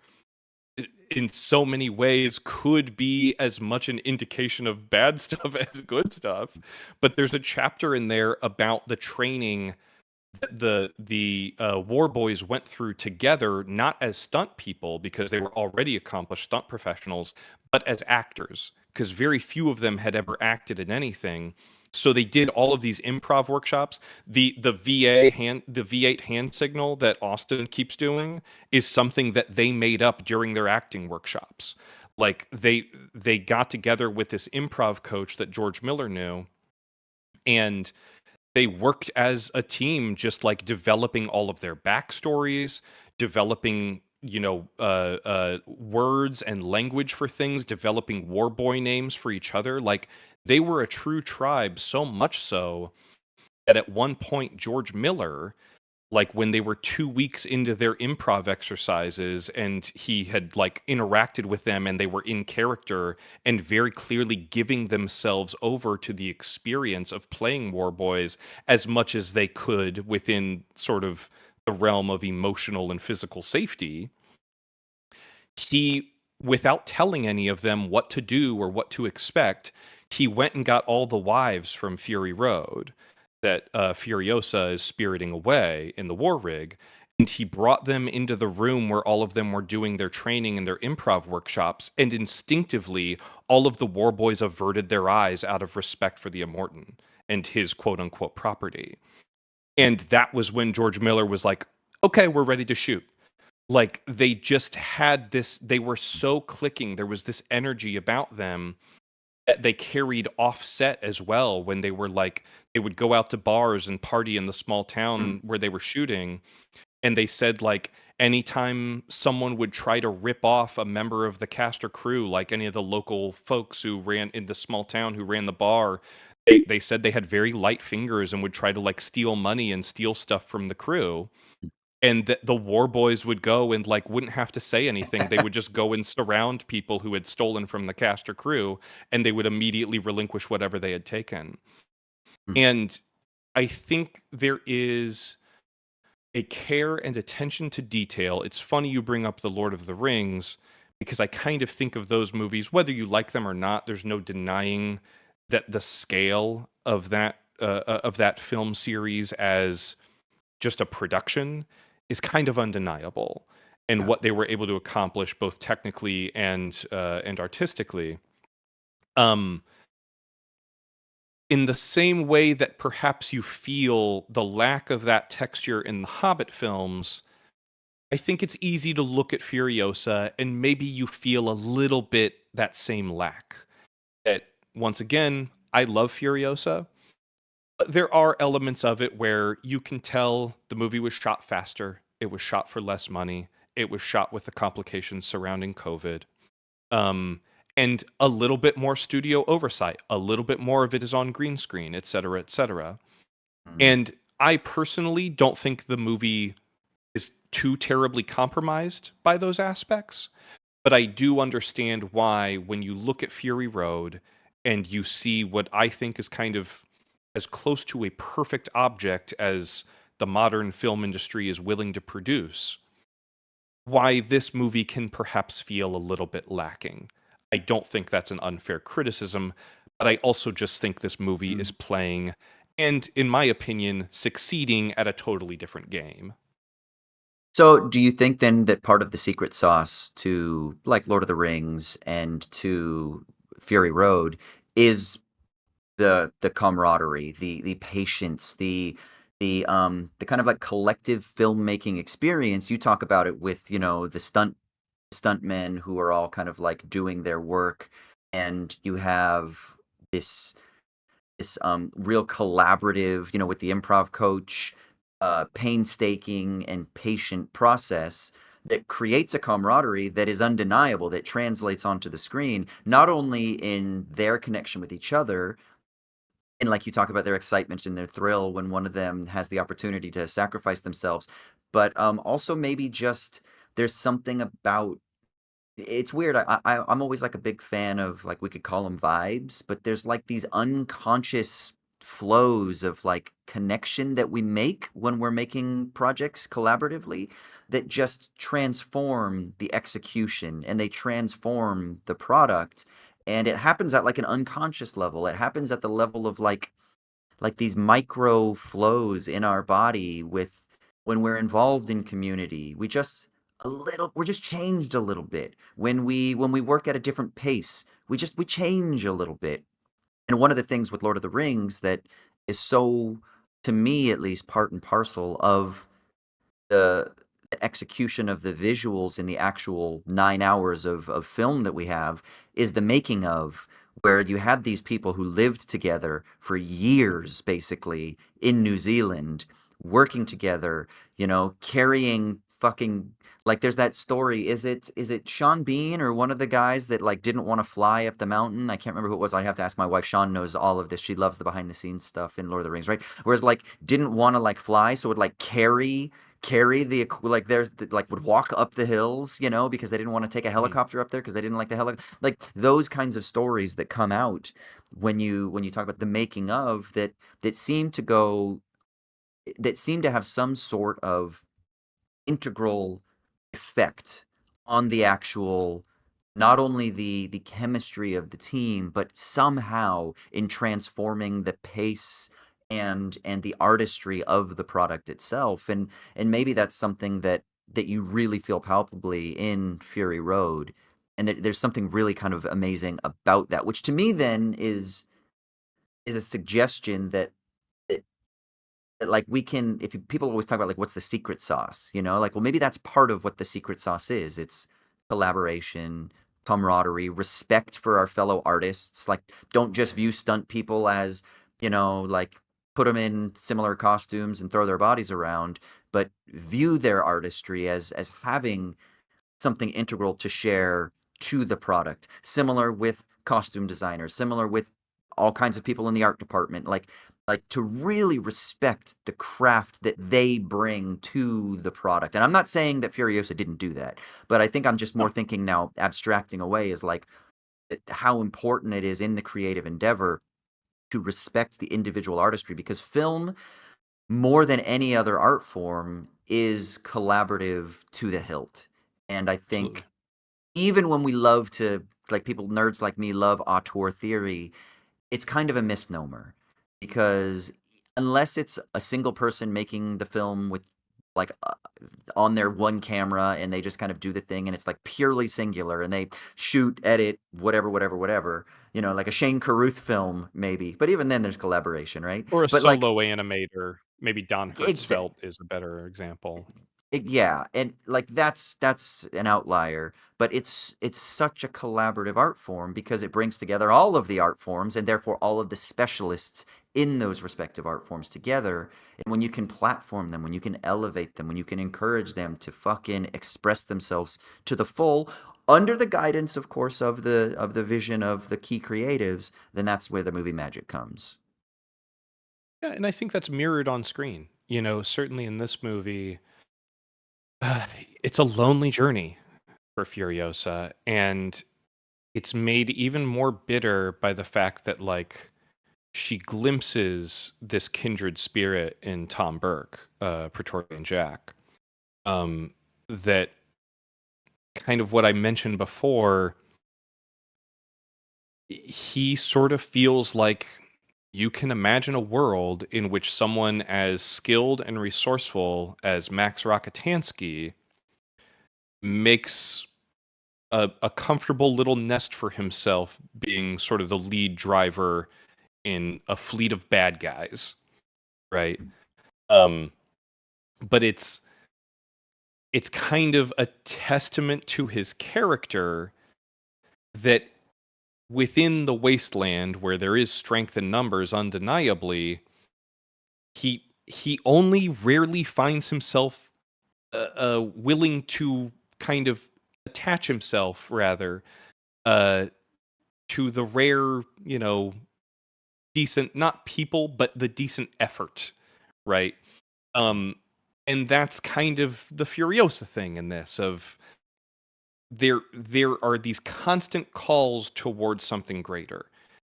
in so many ways, could be as much an indication of bad stuff as good stuff. But there's a chapter in there about the training that the war boys went through together, not as stunt people because they were already accomplished stunt professionals, but as actors, because very few of them had ever acted in anything. So they did all of these improv workshops. The V8 hand signal that Austin keeps doing is something that they made up during their acting workshops. Like, they got together with this improv coach that George Miller knew, and they worked as a team, just like developing all of their backstories, developing words and language for things, developing war boy names for each other. Like, they were a true tribe, so much so that at one point George Miller, like when they were 2 weeks into their improv exercises and he had like interacted with them and they were in character and very clearly giving themselves over to the experience of playing war boys as much as they could within sort of the realm of emotional and physical safety, he, without telling any of them what to do or what to expect, he went and got all the wives from Fury Road that Furiosa is spiriting away in the war rig, and he brought them into the room where all of them were doing their training and their improv workshops, and instinctively, all of the war boys averted their eyes out of respect for the Immortan and his quote-unquote property. And that was when George Miller was like, okay, we're ready to shoot. Like, they just had this, they were so clicking, there was this energy about them that they carried offset as well, when they were like, they would go out to bars and party in the small town where they were shooting, and they said like anytime someone would try to rip off a member of the cast or crew, like any of the local folks who ran in the small town who ran the bar, they said they had very light fingers and would try to like steal money and steal stuff from the crew. And the war boys would go and like wouldn't have to say anything. They would just go and surround people who had stolen from the cast or crew, and they would immediately relinquish whatever they had taken. And I think there is a care and attention to detail. It's funny you bring up The Lord of the Rings, because I kind of think of those movies, whether you like them or not, there's no denying that the scale of that film series as just a production is kind of undeniable. and Yeah. what they were able to accomplish both technically and artistically. Um, in the same way that perhaps you feel the lack of that texture in the Hobbit films, I think it's easy to look at Furiosa and maybe you feel a little bit that same lack. That, once again, I love Furiosa, but there are elements of it where you can tell the movie was shot faster, it was shot for less money, it was shot with the complications surrounding COVID. Um, and a little bit more studio oversight, a little bit more of it is on green screen, et cetera, et cetera. Mm. And I personally don't think the movie is too terribly compromised by those aspects, but I do understand why when you look at Fury Road and you see what I think is kind of as close to a perfect object as the modern film industry is willing to produce, why this movie can perhaps feel a little bit lacking. I don't think that's an unfair criticism, but I also just think this movie is Mm. playing and, in my opinion, succeeding at a totally different game. So, do you think then that part of the secret sauce to like Lord of the Rings and to Fury Road is the camaraderie, the patience, the kind of like collective filmmaking experience? You talk about it with, the stuntmen who are all kind of like doing their work, and you have this real collaborative, with the improv coach, painstaking and patient process that creates a camaraderie that is undeniable, that translates onto the screen, not only in their connection with each other, and like you talk about their excitement and their thrill when one of them has the opportunity to sacrifice themselves, but also maybe just there's something about it's weird. I'm always like a big fan of like we could call them vibes, but there's like these unconscious flows of like connection that we make when we're making projects collaboratively that just transform the execution and they transform the product. And it happens at like an unconscious level. It happens at the level of like these micro flows in our body with when we're involved in community. We're just changed a little bit. When we work at a different pace, we change a little bit. And one of the things with Lord of the Rings that is so, to me at least, part and parcel of the execution of the visuals in the actual 9 hours of film that we have is the making of, where you had these people who lived together for years, basically, in New Zealand, working together, carrying fucking like there's that story. Is it Sean Bean or one of the guys that like didn't want to fly up the mountain? I can't remember who it was. I have to ask my wife. Sean knows all of this. She loves the behind the scenes stuff in Lord of the Rings, right? Whereas like didn't want to like fly, so would like carry like like would walk up the hills, because they didn't want to take a Mhm. helicopter up there because they didn't like the like those kinds of stories that come out when you talk about the making of that seem to go that seem to have some sort of integral effect on the actual, not only the chemistry of the team, but somehow in transforming the pace and the artistry of the product itself. And maybe that's something that you really feel palpably in Fury Road. And that there's something really kind of amazing about that, which to me then is a suggestion that like we can people always talk about like what's the secret sauce, like, well, maybe that's part of what the secret sauce is. It's collaboration, camaraderie, respect for our fellow artists. Like, don't just view stunt people as, like, put them in similar costumes and throw their bodies around, but view their artistry as having something integral to share to the product. Similar with costume designers, similar with all kinds of people in the art department. Like to really respect the craft that they bring to the product. And I'm not saying that Furiosa didn't do that, but I think I'm just more No, thinking now, abstracting away, is like how important it is in the creative endeavor to respect the individual artistry, because film, more than any other art form, is collaborative to the hilt. And I absolutely. think even when we love to, like, people, nerds like me, love auteur theory, it's kind of a misnomer, because unless it's a single person making the film with like on their one camera, and they just kind of do the thing, and it's like purely singular, and they shoot, edit, whatever, like a Shane Carruth film maybe. But even then there's collaboration, right? Or a But like solo animator. Maybe Don exa- Hertzfeldt is a better example. yeah, and like that's an outlier, but it's such a collaborative art form because it brings together all of the art forms and therefore all of the specialists in those respective art forms together. And when you can platform them, when you can elevate them, when you can encourage them to fucking express themselves to the full, under the guidance, of course, of the vision of the key creatives, then that's where the movie magic comes. Yeah, and I think that's mirrored on screen. Certainly in this movie, uh, it's a lonely journey for Furiosa, and it's made even more bitter by the fact that like she glimpses this kindred spirit in Tom Burke, Praetorian Jack. Um, that kind of what I mentioned before, he sort of feels like you can imagine a world in which someone as skilled and resourceful as Max Rockatansky makes a comfortable little nest for himself, being sort of the lead driver in a fleet of bad guys, right? Um, but it's kind of a testament to his character that within the wasteland where there is strength in numbers undeniably, he only rarely finds himself willing to kind of attach himself rather uh to the rare, decent, not people, but the decent effort, right? um and that's kind of the Furiosa thing in this, of there are these constant calls towards something greater,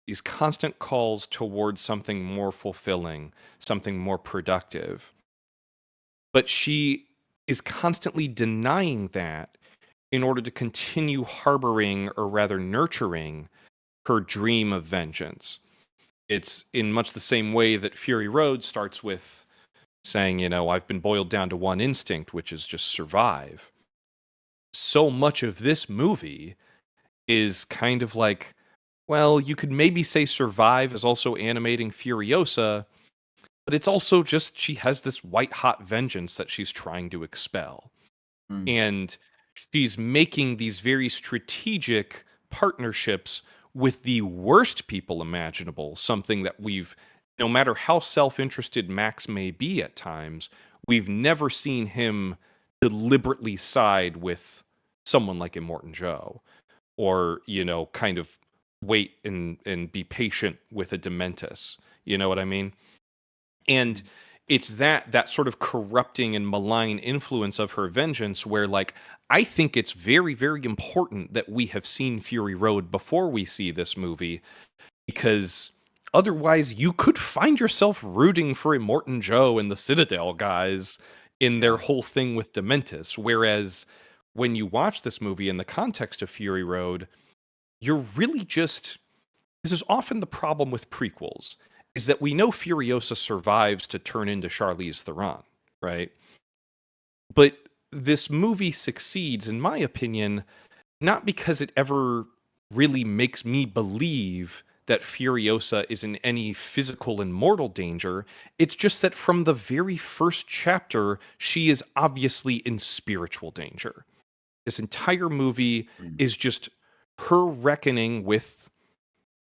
these constant calls towards something more fulfilling, something more productive, but she is constantly denying that in order to continue harboring, or rather nurturing, her dream of vengeance. It's in much the same way that Fury Road starts with saying, I've been boiled down to one instinct, which is just survive. So much of this movie is kind of like, well, you could maybe say survive is also animating Furiosa, but it's also just she has this white hot vengeance that she's trying to expel. Mm. And she's making these very strategic partnerships with the worst people imaginable, something that no matter how self-interested Max may be at times, we've never seen him deliberately side with someone like Immortan Joe, or kind of wait and be patient with a Dementus. You know what I mean? And it's that sort of corrupting and malign influence of her vengeance where, like, I think it's very, very important that we have seen Fury Road before we see this movie, because otherwise you could find yourself rooting for Immortan Joe and the Citadel guys in their Yeah. whole thing with Dementus. Whereas when you watch this movie in the context of Fury Road, you're really just, this is often the problem with prequels, is that we know Furiosa survives to turn into Charlize Theron, right? But this movie succeeds, in my opinion, not because it ever really makes me believe that Furiosa is in any physical and mortal danger. It's just that from the very first chapter, she is obviously in spiritual danger. This entire movie Mm. is just her reckoning with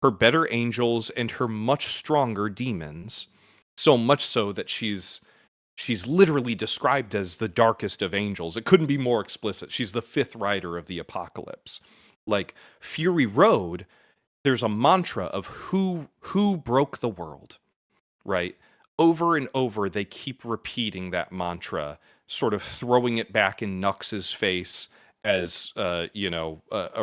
her better angels and her much stronger demons. So much so that she's literally described as the darkest of angels. It couldn't be more explicit. She's the fifth rider of the apocalypse. Like Fury Road, there's a mantra of who broke the world, right? Over and over, they keep repeating that mantra, sort of throwing it back in Nux's face as a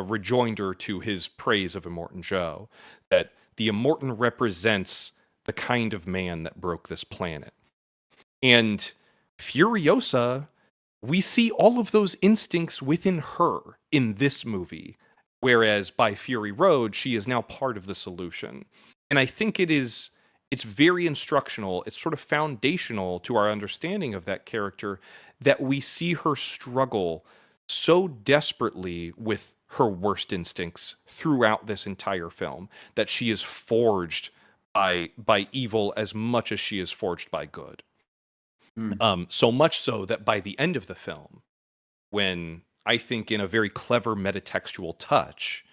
rejoinder to his praise of Immortan Joe, that the Immortan represents the kind of man that broke this planet. And Furiosa, we see all of those instincts within her in this movie, whereas by Fury Road, she is now part of the solution. And I think it is it's very instructional. It's sort of foundational to our understanding of that character that we see her struggle so desperately with her worst instincts throughout this entire film, that she is forged by evil as much as she is forged by good. So much so that by the end of the film, when I think in a very clever metatextual touch,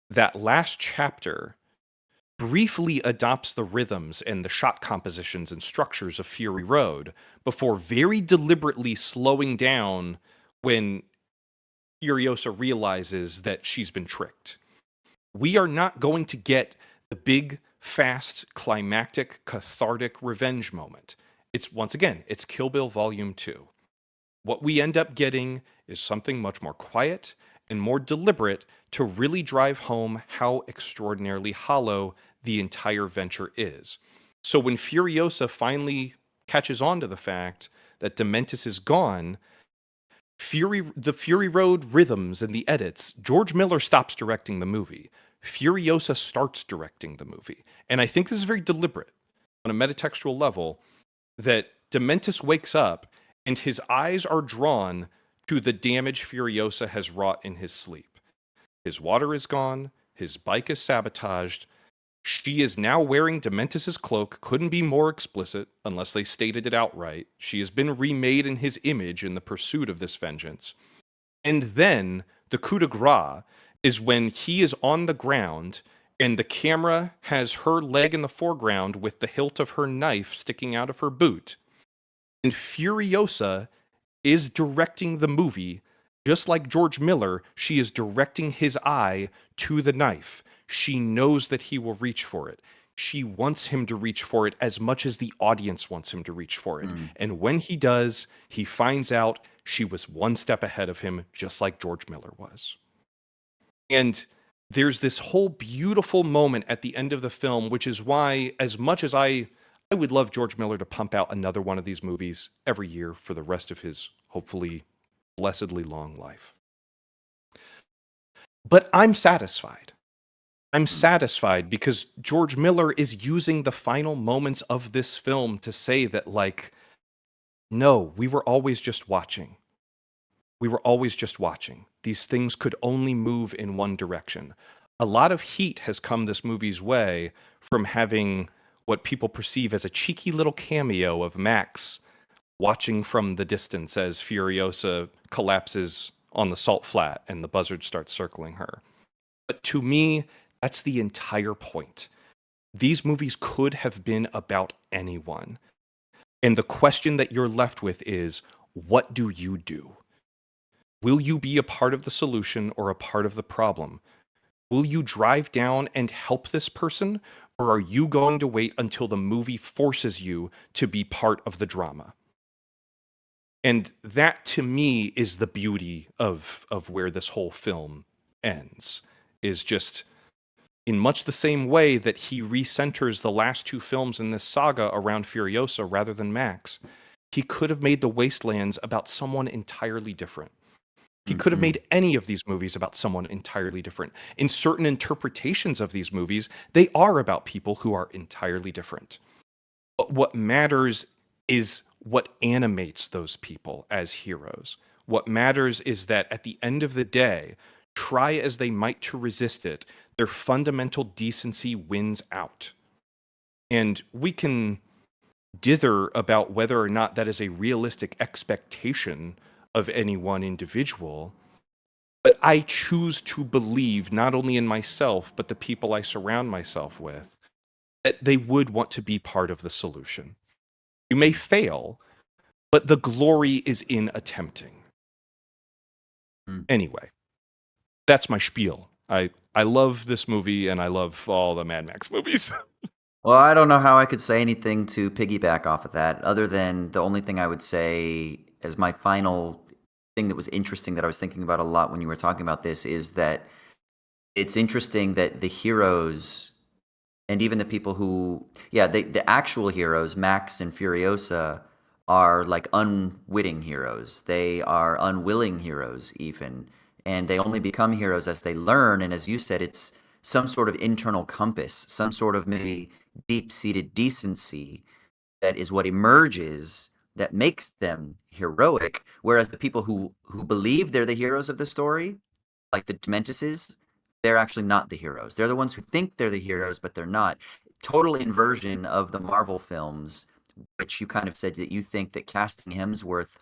that last chapter briefly adopts the rhythms and the shot compositions and structures of Fury Road before very deliberately slowing down when Furiosa realizes that she's been tricked. We are not going to get the big, fast, climactic, cathartic revenge moment. It's, once again, it's Kill Bill Volume 2. What we end up getting is something much more quiet and more deliberate to really drive home how extraordinarily hollow the entire venture is. So when Furiosa finally catches on to the fact that Dementis is gone, the Fury Road rhythms and the edits, George Miller stops directing the movie. Furiosa starts directing the movie. And I think this is very deliberate on a metatextual level, that Dementis wakes up and his eyes are drawn to the damage Furiosa has wrought in his sleep. His water is gone, his bike is sabotaged. She is now wearing Dementis' cloak, couldn't be more explicit unless they stated it outright. She has been remade in his image in the pursuit of this vengeance. And then the coup de grace is when he is on the ground and the camera has her leg in the foreground with the hilt of her knife sticking out of her boot. And Furiosa is directing the movie, just like George Miller. She is directing his eye to the knife. She knows that he will reach for it. She wants him to reach for it as much as the audience wants him to reach for it. And when he does, he finds out she was one step ahead of him, just like George Miller was. And there's this whole beautiful moment at the end of the film, which is why, as much as I would love George Miller to pump out another one of these movies every year for the rest of his, hopefully, blessedly long life. But I'm satisfied. I'm satisfied because George Miller is using the final moments of this film to say that, like, no, we were always just watching. We were always just watching. These things could only move in one direction. A lot of heat has come this movie's way from having what people perceive as a cheeky little cameo of Max watching from the distance as Furiosa collapses on the salt flat and the buzzard starts circling her. But to me, that's the entire point. These movies could have been about anyone. And the question that you're left with is, what do you do? Will you be a part of the solution or a part of the problem? Will you drive down and help this person? Or are you going to wait until the movie forces you to be part of the drama? And that, to me, is the beauty of where this whole film ends. Is just, in much the same way that he recenters the last two films in this saga around Furiosa rather than Max, he could have made The Wastelands about someone entirely different. He could have made any of these movies about someone entirely different. In certain interpretations of these movies, they are about people who are entirely different. But what matters is what animates those people as heroes. What matters is that at the end of the day, try as they might to resist it, their fundamental decency wins out. And we can dither about whether or not that is a realistic expectation of any one individual, but I choose to believe not only in myself, but the people I surround myself with, that they would want to be part of the solution. You may fail, but the glory is in attempting. Anyway, that's my spiel. I love this movie, and I love all the Mad Max movies. Well, I don't know how I could say anything to piggyback off of that, other than the only thing I would say as my final thing that was interesting that I was thinking about a lot when you were talking about this is that it's interesting that the heroes and even the people who, the actual heroes, Max and Furiosa, are like unwitting heroes. They are unwilling heroes, even. And they only become heroes as they learn. And as you said, it's some sort of internal compass, some sort of maybe deep-seated decency that is what emerges that makes them heroic. Whereas the people who believe they're the heroes of the story, like the Dementises, they're actually not the heroes. They're the ones who think they're the heroes, but they're not. Total inversion of the Marvel films, which you kind of said that you think that casting Hemsworth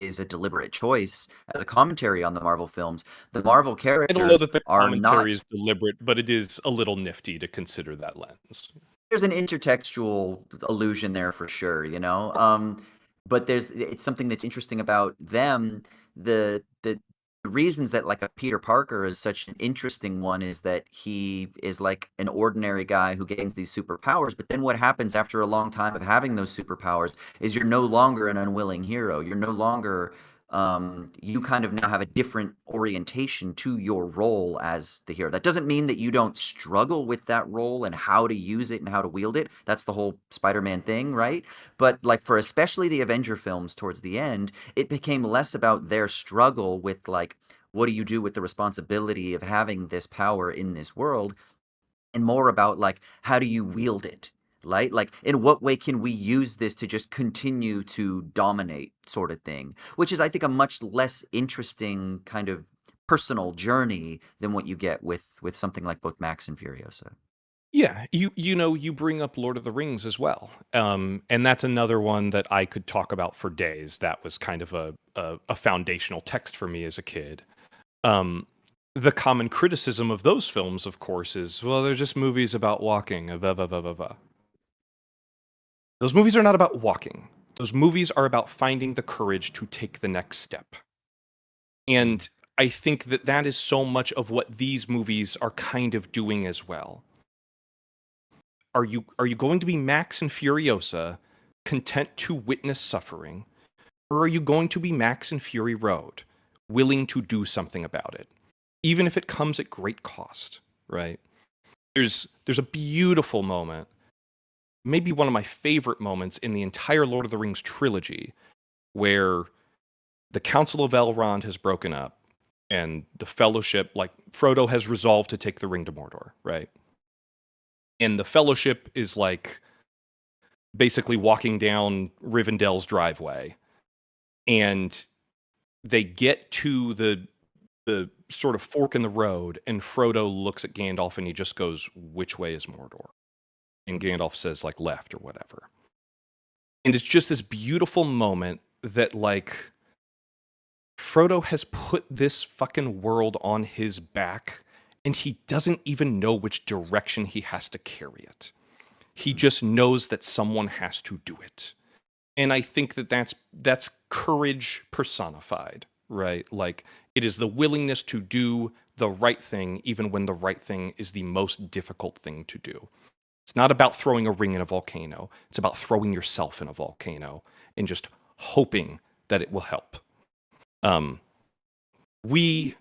is a deliberate choice as a commentary on the Marvel films. The Marvel I don't know characters that the are commentary not. is deliberate, but it is a little nifty to consider that lens. There's an intertextual allusion there for sure, you know. But it's something that's interesting about them. The reasons that like a Peter Parker is such an interesting one is that he is like an ordinary guy who gains these superpowers, but then what happens after a long time of having those superpowers is you're no longer an unwilling hero. You're no longer you kind of now have a different orientation to your role as the hero. That doesn't mean that you don't struggle with that role and how to use it and how to wield it. That's the whole Spider-Man thing, right? But like for especially the Avenger films towards the end, it became less about their struggle with like, what do you do with the responsibility of having this power in this world? And more about like, how do you wield it? Like in what way can we use this to just continue to dominate, sort of thing, which is I think a much less interesting kind of personal journey than what you get with something like both Max and Furiosa. Yeah, you bring up Lord of the Rings as well, and that's another one that I could talk about for days. That was kind of a foundational text for me as a kid. Um, the common criticism of those films, of course, is, well, they're just movies about walking. Blah, blah, blah, blah, blah. Those movies are not about walking. Those movies are about finding the courage to take the next step. And I think that that is so much of what these movies are kind of doing as well. Are you going to be Max and Furiosa, content to witness suffering, or are you going to be Max and Fury Road, willing to do something about it, even if it comes at great cost, right? There's a beautiful moment, maybe one of my favorite moments in the entire Lord of the Rings trilogy, where the Council of Elrond has broken up, and the Fellowship, like Frodo has resolved to take the ring to Mordor, right? And the Fellowship is like basically walking down Rivendell's driveway, and they get to the sort of fork in the road, and Frodo looks at Gandalf and he just goes, "Which way is Mordor?" And Gandalf says like left or whatever. And it's just this beautiful moment that like Frodo has put this fucking world on his back and he doesn't even know which direction he has to carry it. He just knows that someone has to do it. And I think that that's courage personified, right? Like it is the willingness to do the right thing even when the right thing is the most difficult thing to do. It's not about throwing a ring in a volcano. It's about throwing yourself in a volcano and just hoping that it will help. We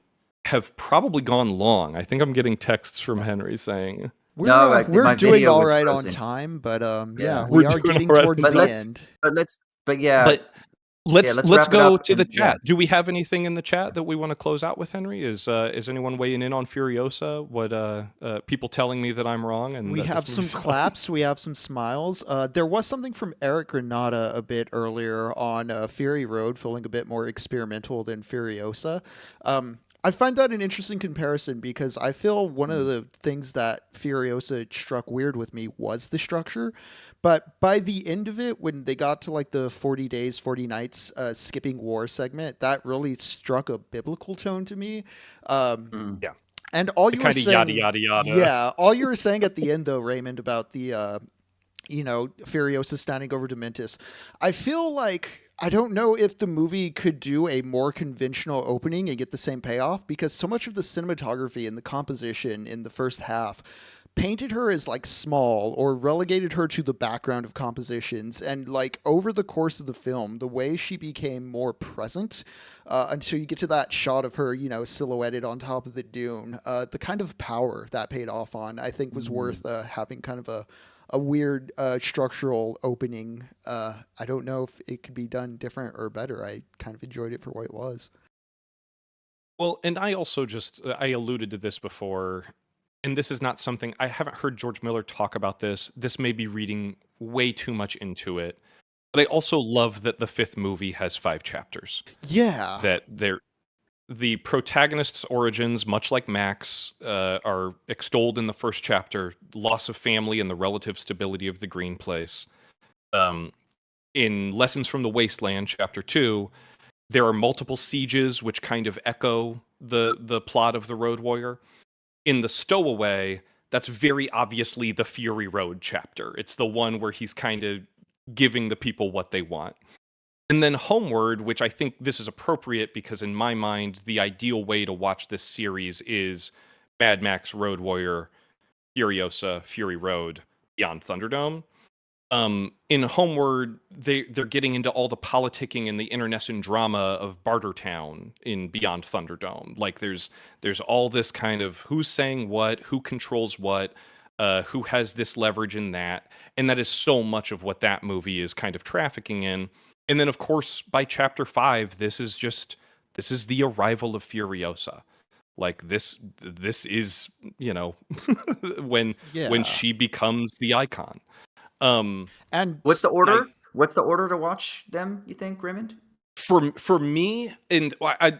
have probably gone long. I think I'm getting texts from Henry saying We're My doing video all was right on frozen. time, but Yeah. we we're are doing getting all right. towards But the let's end. but yeah, But let's let's wrap it go up to the and yeah. chat. Do we have anything in the chat that we want to close out with, Henry? Is anyone weighing in on Furiosa? What people telling me that I'm wrong and We that have this some movie sucks? claps. We have some smiles. There was something from Eric Granada a bit earlier on Fury Road, feeling a bit more experimental than Furiosa. I find that an interesting comparison because I feel one of the things that Furiosa struck weird with me was the structure. But by the end of it, when they got to like the 40 days, 40 nights skipping war segment, that really struck a biblical tone to me. Um, Mm. Yeah, and all the you were kind of yada saying, yada yada. yeah, all you were saying at the end though, Raymond, about the Furiosa standing over Dementis. I feel like I don't know if the movie could do a more conventional opening and get the same payoff because so much of the cinematography and the composition in the first half painted her as like small or relegated her to the background of compositions, and like over the course of the film the way she became more present until you get to that shot of her silhouetted on top of the dune, the kind of power that paid off on I think was worth having kind of a weird structural opening. I don't know if it could be done different or better. I kind of enjoyed it for what it was. Well, and I also just I alluded to this before. and this is not something I haven't heard George Miller talk about this. This may be reading way too much into it. But I also love that the fifth movie has 5 chapters. Yeah. That the protagonist's origins, much like Max, are extolled in the first chapter: loss of family and the relative stability of the Green Place. In Lessons from the Wasteland, chapter 2, there are multiple sieges which kind of echo the plot of the Road Warrior. In the Stowaway, that's very obviously the Fury Road chapter. It's the one where he's kind of giving the people what they want. And then Homeward, which I think this is appropriate because in my mind, the ideal way to watch this series is Mad Max, Road Warrior, Furiosa, Fury Road, Beyond Thunderdome. In Homeward, they're getting into all the politicking and the internecine drama of Bartertown in Beyond Thunderdome. Like there's all this kind of who's saying what, who controls what, who has this leverage in that, and that is so much of what that movie is kind of trafficking in. And then, of course, by chapter 5, this is the arrival of Furiosa. Like this is, when Yeah. she becomes the icon. And What's the I, order? What's the order to watch them, you think, Raymond? for me, and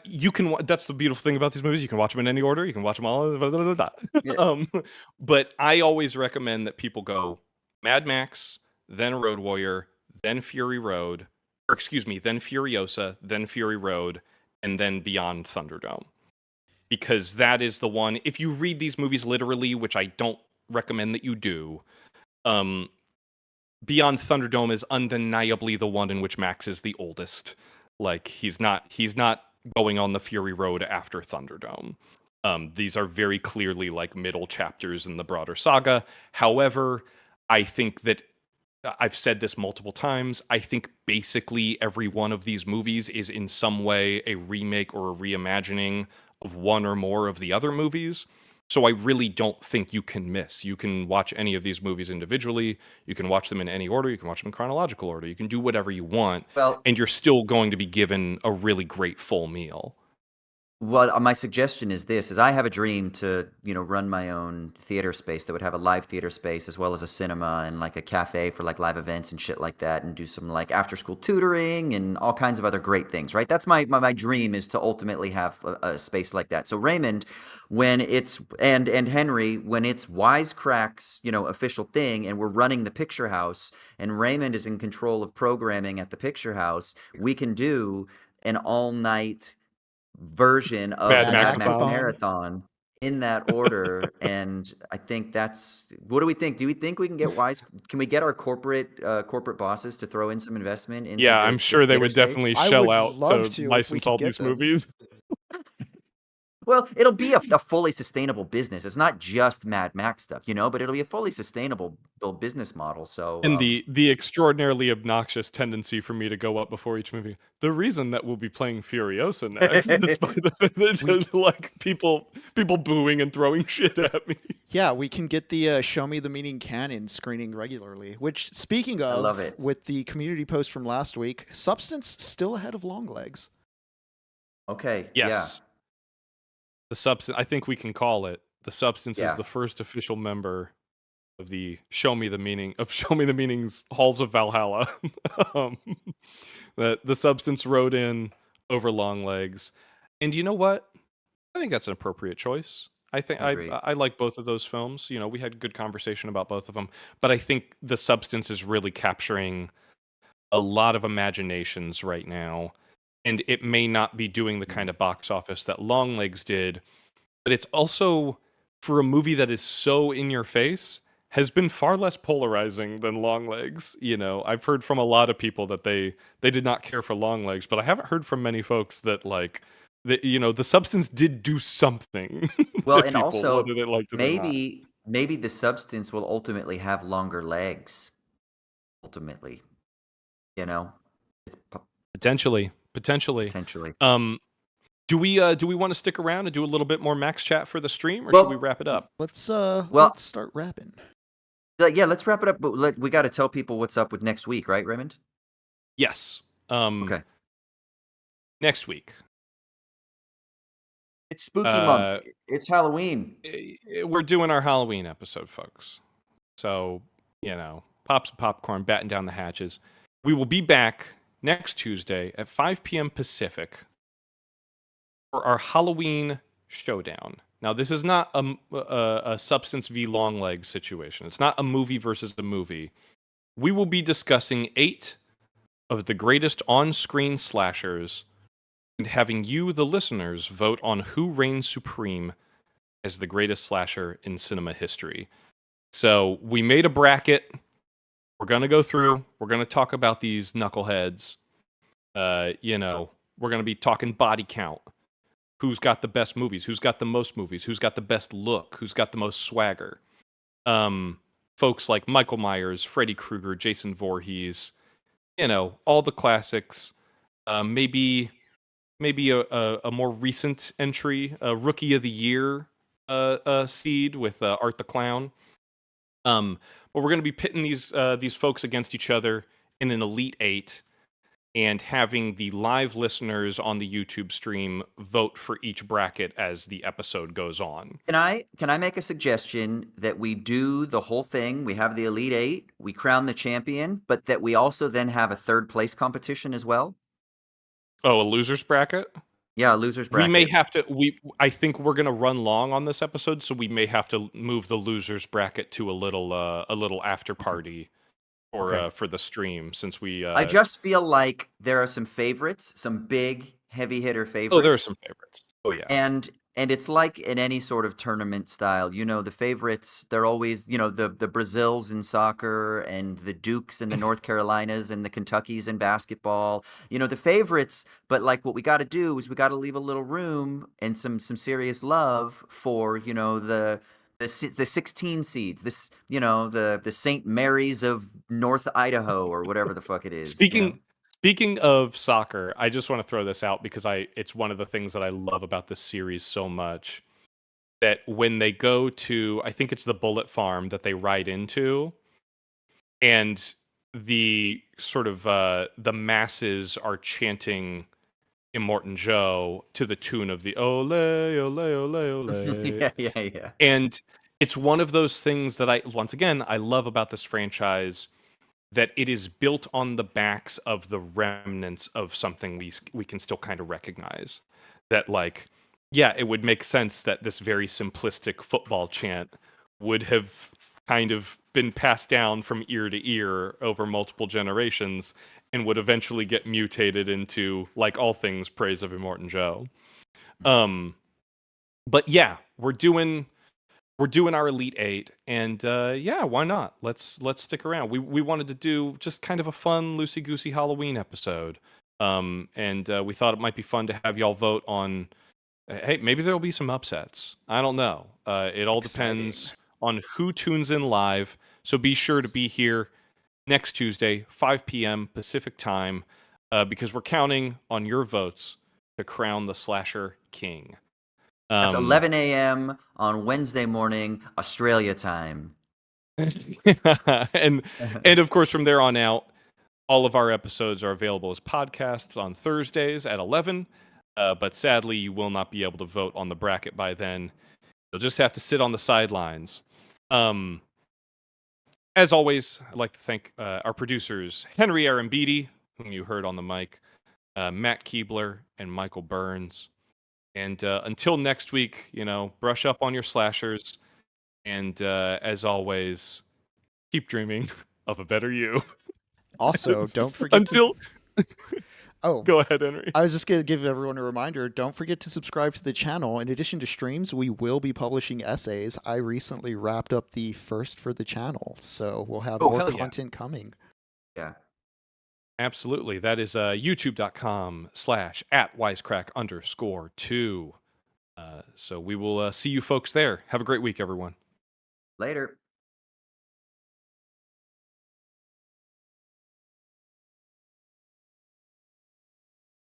you can. That's the beautiful thing about these movies. You can watch them in any order. You can watch them all. Blah, blah, blah, blah. Yeah. But I always recommend that people go Mad Max, then Road Warrior, then Fury Road, or excuse me, then Furiosa, then Fury Road, and then Beyond Thunderdome, because that is the one. If you read these movies literally, which I don't recommend that you do, Beyond Thunderdome is undeniably the one in which Max is the oldest. Like he's not going on the Fury Road after Thunderdome. These are very clearly like middle chapters in the broader saga. However, I think that I've said this multiple times. I think basically every one of these movies is in some way a remake or a reimagining of one or more of the other movies. So I really don't think you can miss. You can watch any of these movies individually. You can watch them in any order. You can watch them in chronological order. You can do whatever you want, Well, and you're still going to be given a really great full meal. my suggestion is this: is I have a dream to, run my own theater space that would have a live theater space as well as a cinema and like a cafe for like live events and shit like that, and do some like after school tutoring and all kinds of other great things. Right? That's my dream, is to ultimately have a space like that. So Raymond, when it's and Henry, when it's Wisecracks, official thing, and we're running the Picture House, and Raymond is in control of programming at the Picture House, we can do an all night version of Mad the Mad Mad Max-a-thon. Max Max-a-thon. Marathon in that order. And I think what do we think? Do we think we can get Can we get our corporate bosses to throw in some investment into Yeah, I'm this sure they theater would space? definitely I shell would out love to to if we license could all get these them. movies. Well, it'll be a fully sustainable business. It's not just Mad Max stuff, but it'll be a fully sustainable business model. So, And the extraordinarily obnoxious tendency for me to go up before each movie. The reason that we'll be playing Furiosa next, despite the fact that We just like people booing and throwing shit at me. Yeah, we can get the Show Me the Meaning canon screening regularly. Which, speaking I love of, it. with the community post from last week, Substance still ahead of Longlegs. Okay. Yes, the substance. I think we can call it. The substance is Yeah. the first official member of the Show Me the Meaning's Halls of Valhalla. um, that the substance rode in over Longlegs, and you know what? I think that's an appropriate choice. I think I agree. I like both of those films. We had good conversation about both of them, but I think the substance is really capturing a lot of imaginations right now, and it may not be doing the kind Mhm. of box office that Longlegs did, but it's also, for a movie that is so in your face, has been far less polarizing than Longlegs. I've heard from a lot of people that they did not care for Longlegs, but I haven't heard from many folks that like the substance did do something Well, to and people, also whether they liked it or not. maybe the substance will ultimately have longer legs. Ultimately, it's Potentially. potentially. Um, do we want to stick around and do a little bit more Max chat for the stream, or should we Well, wrap it up? Let's well, start rapping. yeah. Let's wrap it up. But we got to tell people what's up with next week, right, Raymond? Yes. Okay. Next week It's spooky month. Uh, It's Halloween. we're doing our Halloween episode, folks. So, pop some popcorn, batten down the hatches. We will be back next Tuesday at 5 p.m. Pacific for our Halloween showdown. Now, this is not a Substance v. Longlegs situation. It's not a movie versus a movie. We will be discussing 8 of the greatest on-screen slashers and having you, the listeners, vote on who reigns supreme as the greatest slasher in cinema history. So we made a bracket. We're going to go through. We're going to talk about these knuckleheads. We're going to be talking body count. Who's got the best movies? Who's got the most movies? Who's got the best look? Who's got the most swagger? Folks like Michael Myers, Freddy Krueger, Jason Voorhees, all the classics. Maybe a more recent entry, a Rookie of the Year seed with Art the Clown. But we're going to be pitting these folks against each other in an Elite 8 and having the live listeners on the YouTube stream vote for each bracket as the episode goes on. Can I make a suggestion that we do the whole thing? We have the Elite 8, we crown the champion, but that we also then have a third place competition as well? Oh, a losers bracket? Yeah, a losers bracket. We may have to. I think we're gonna run long on this episode, so we may have to move the losers bracket to a little after party, for the stream, since we. I just feel like there are some favorites, some big heavy hitter favorites. Oh, there are some favorites. Oh yeah. And it's like in any sort of tournament style, the favorites, they're always, the Brazils in soccer and the Dukes and the North Carolinas and the Kentuckys in basketball, the favorites. But like what we got to do is we got to leave a little room and some serious love for, the 16 seeds, the St. Mary's of North Idaho or whatever the fuck it is. Speaking of soccer, I just want to throw this out because it's one of the things that I love about this series so much, that when they go to, I think it's the Bullet Farm that they ride into, and the sort of the masses are chanting Immortan Joe to the tune of the ole, ole, ole, ole. Yeah. And it's one of those things that I love about this franchise, that it is built on the backs of the remnants of something we can still kind of recognize. That, like, yeah, it would make sense that this very simplistic football chant would have kind of been passed down from ear to ear over multiple generations and would eventually get mutated into, like all things, praise of Immortan Joe. But yeah, we're doing our Elite 8, and why not? Let's stick around. We wanted to do just kind of a fun, loosey-goosey Halloween episode, and we thought it might be fun to have y'all vote on. Hey, maybe there'll be some upsets. I don't know. It all depends on who tunes in live. So be sure to be here next Tuesday, 5 p.m. Pacific time, because we're counting on your votes to crown the Slasher King. That's 11 a.m. on Wednesday morning, Australia time. and of course, from there on out, all of our episodes are available as podcasts on Thursdays at 11. But sadly, you will not be able to vote on the bracket by then. You'll just have to sit on the sidelines. As always, I'd like to thank our producers, Henry Arambidi, whom you heard on the mic, Matt Keebler, and Michael Burns. And until next week, brush up on your slashers. And as always, keep dreaming of a better you. Also, don't forget Go ahead, Henry. I was just going to give everyone a reminder. Don't forget to subscribe to the channel. In addition to streams, we will be publishing essays. I recently wrapped up the first for the channel, so we'll have more content coming. Yeah. Absolutely. That is youtube.com/@wisecrack_2. So we will see you folks there. Have a great week, everyone. Later.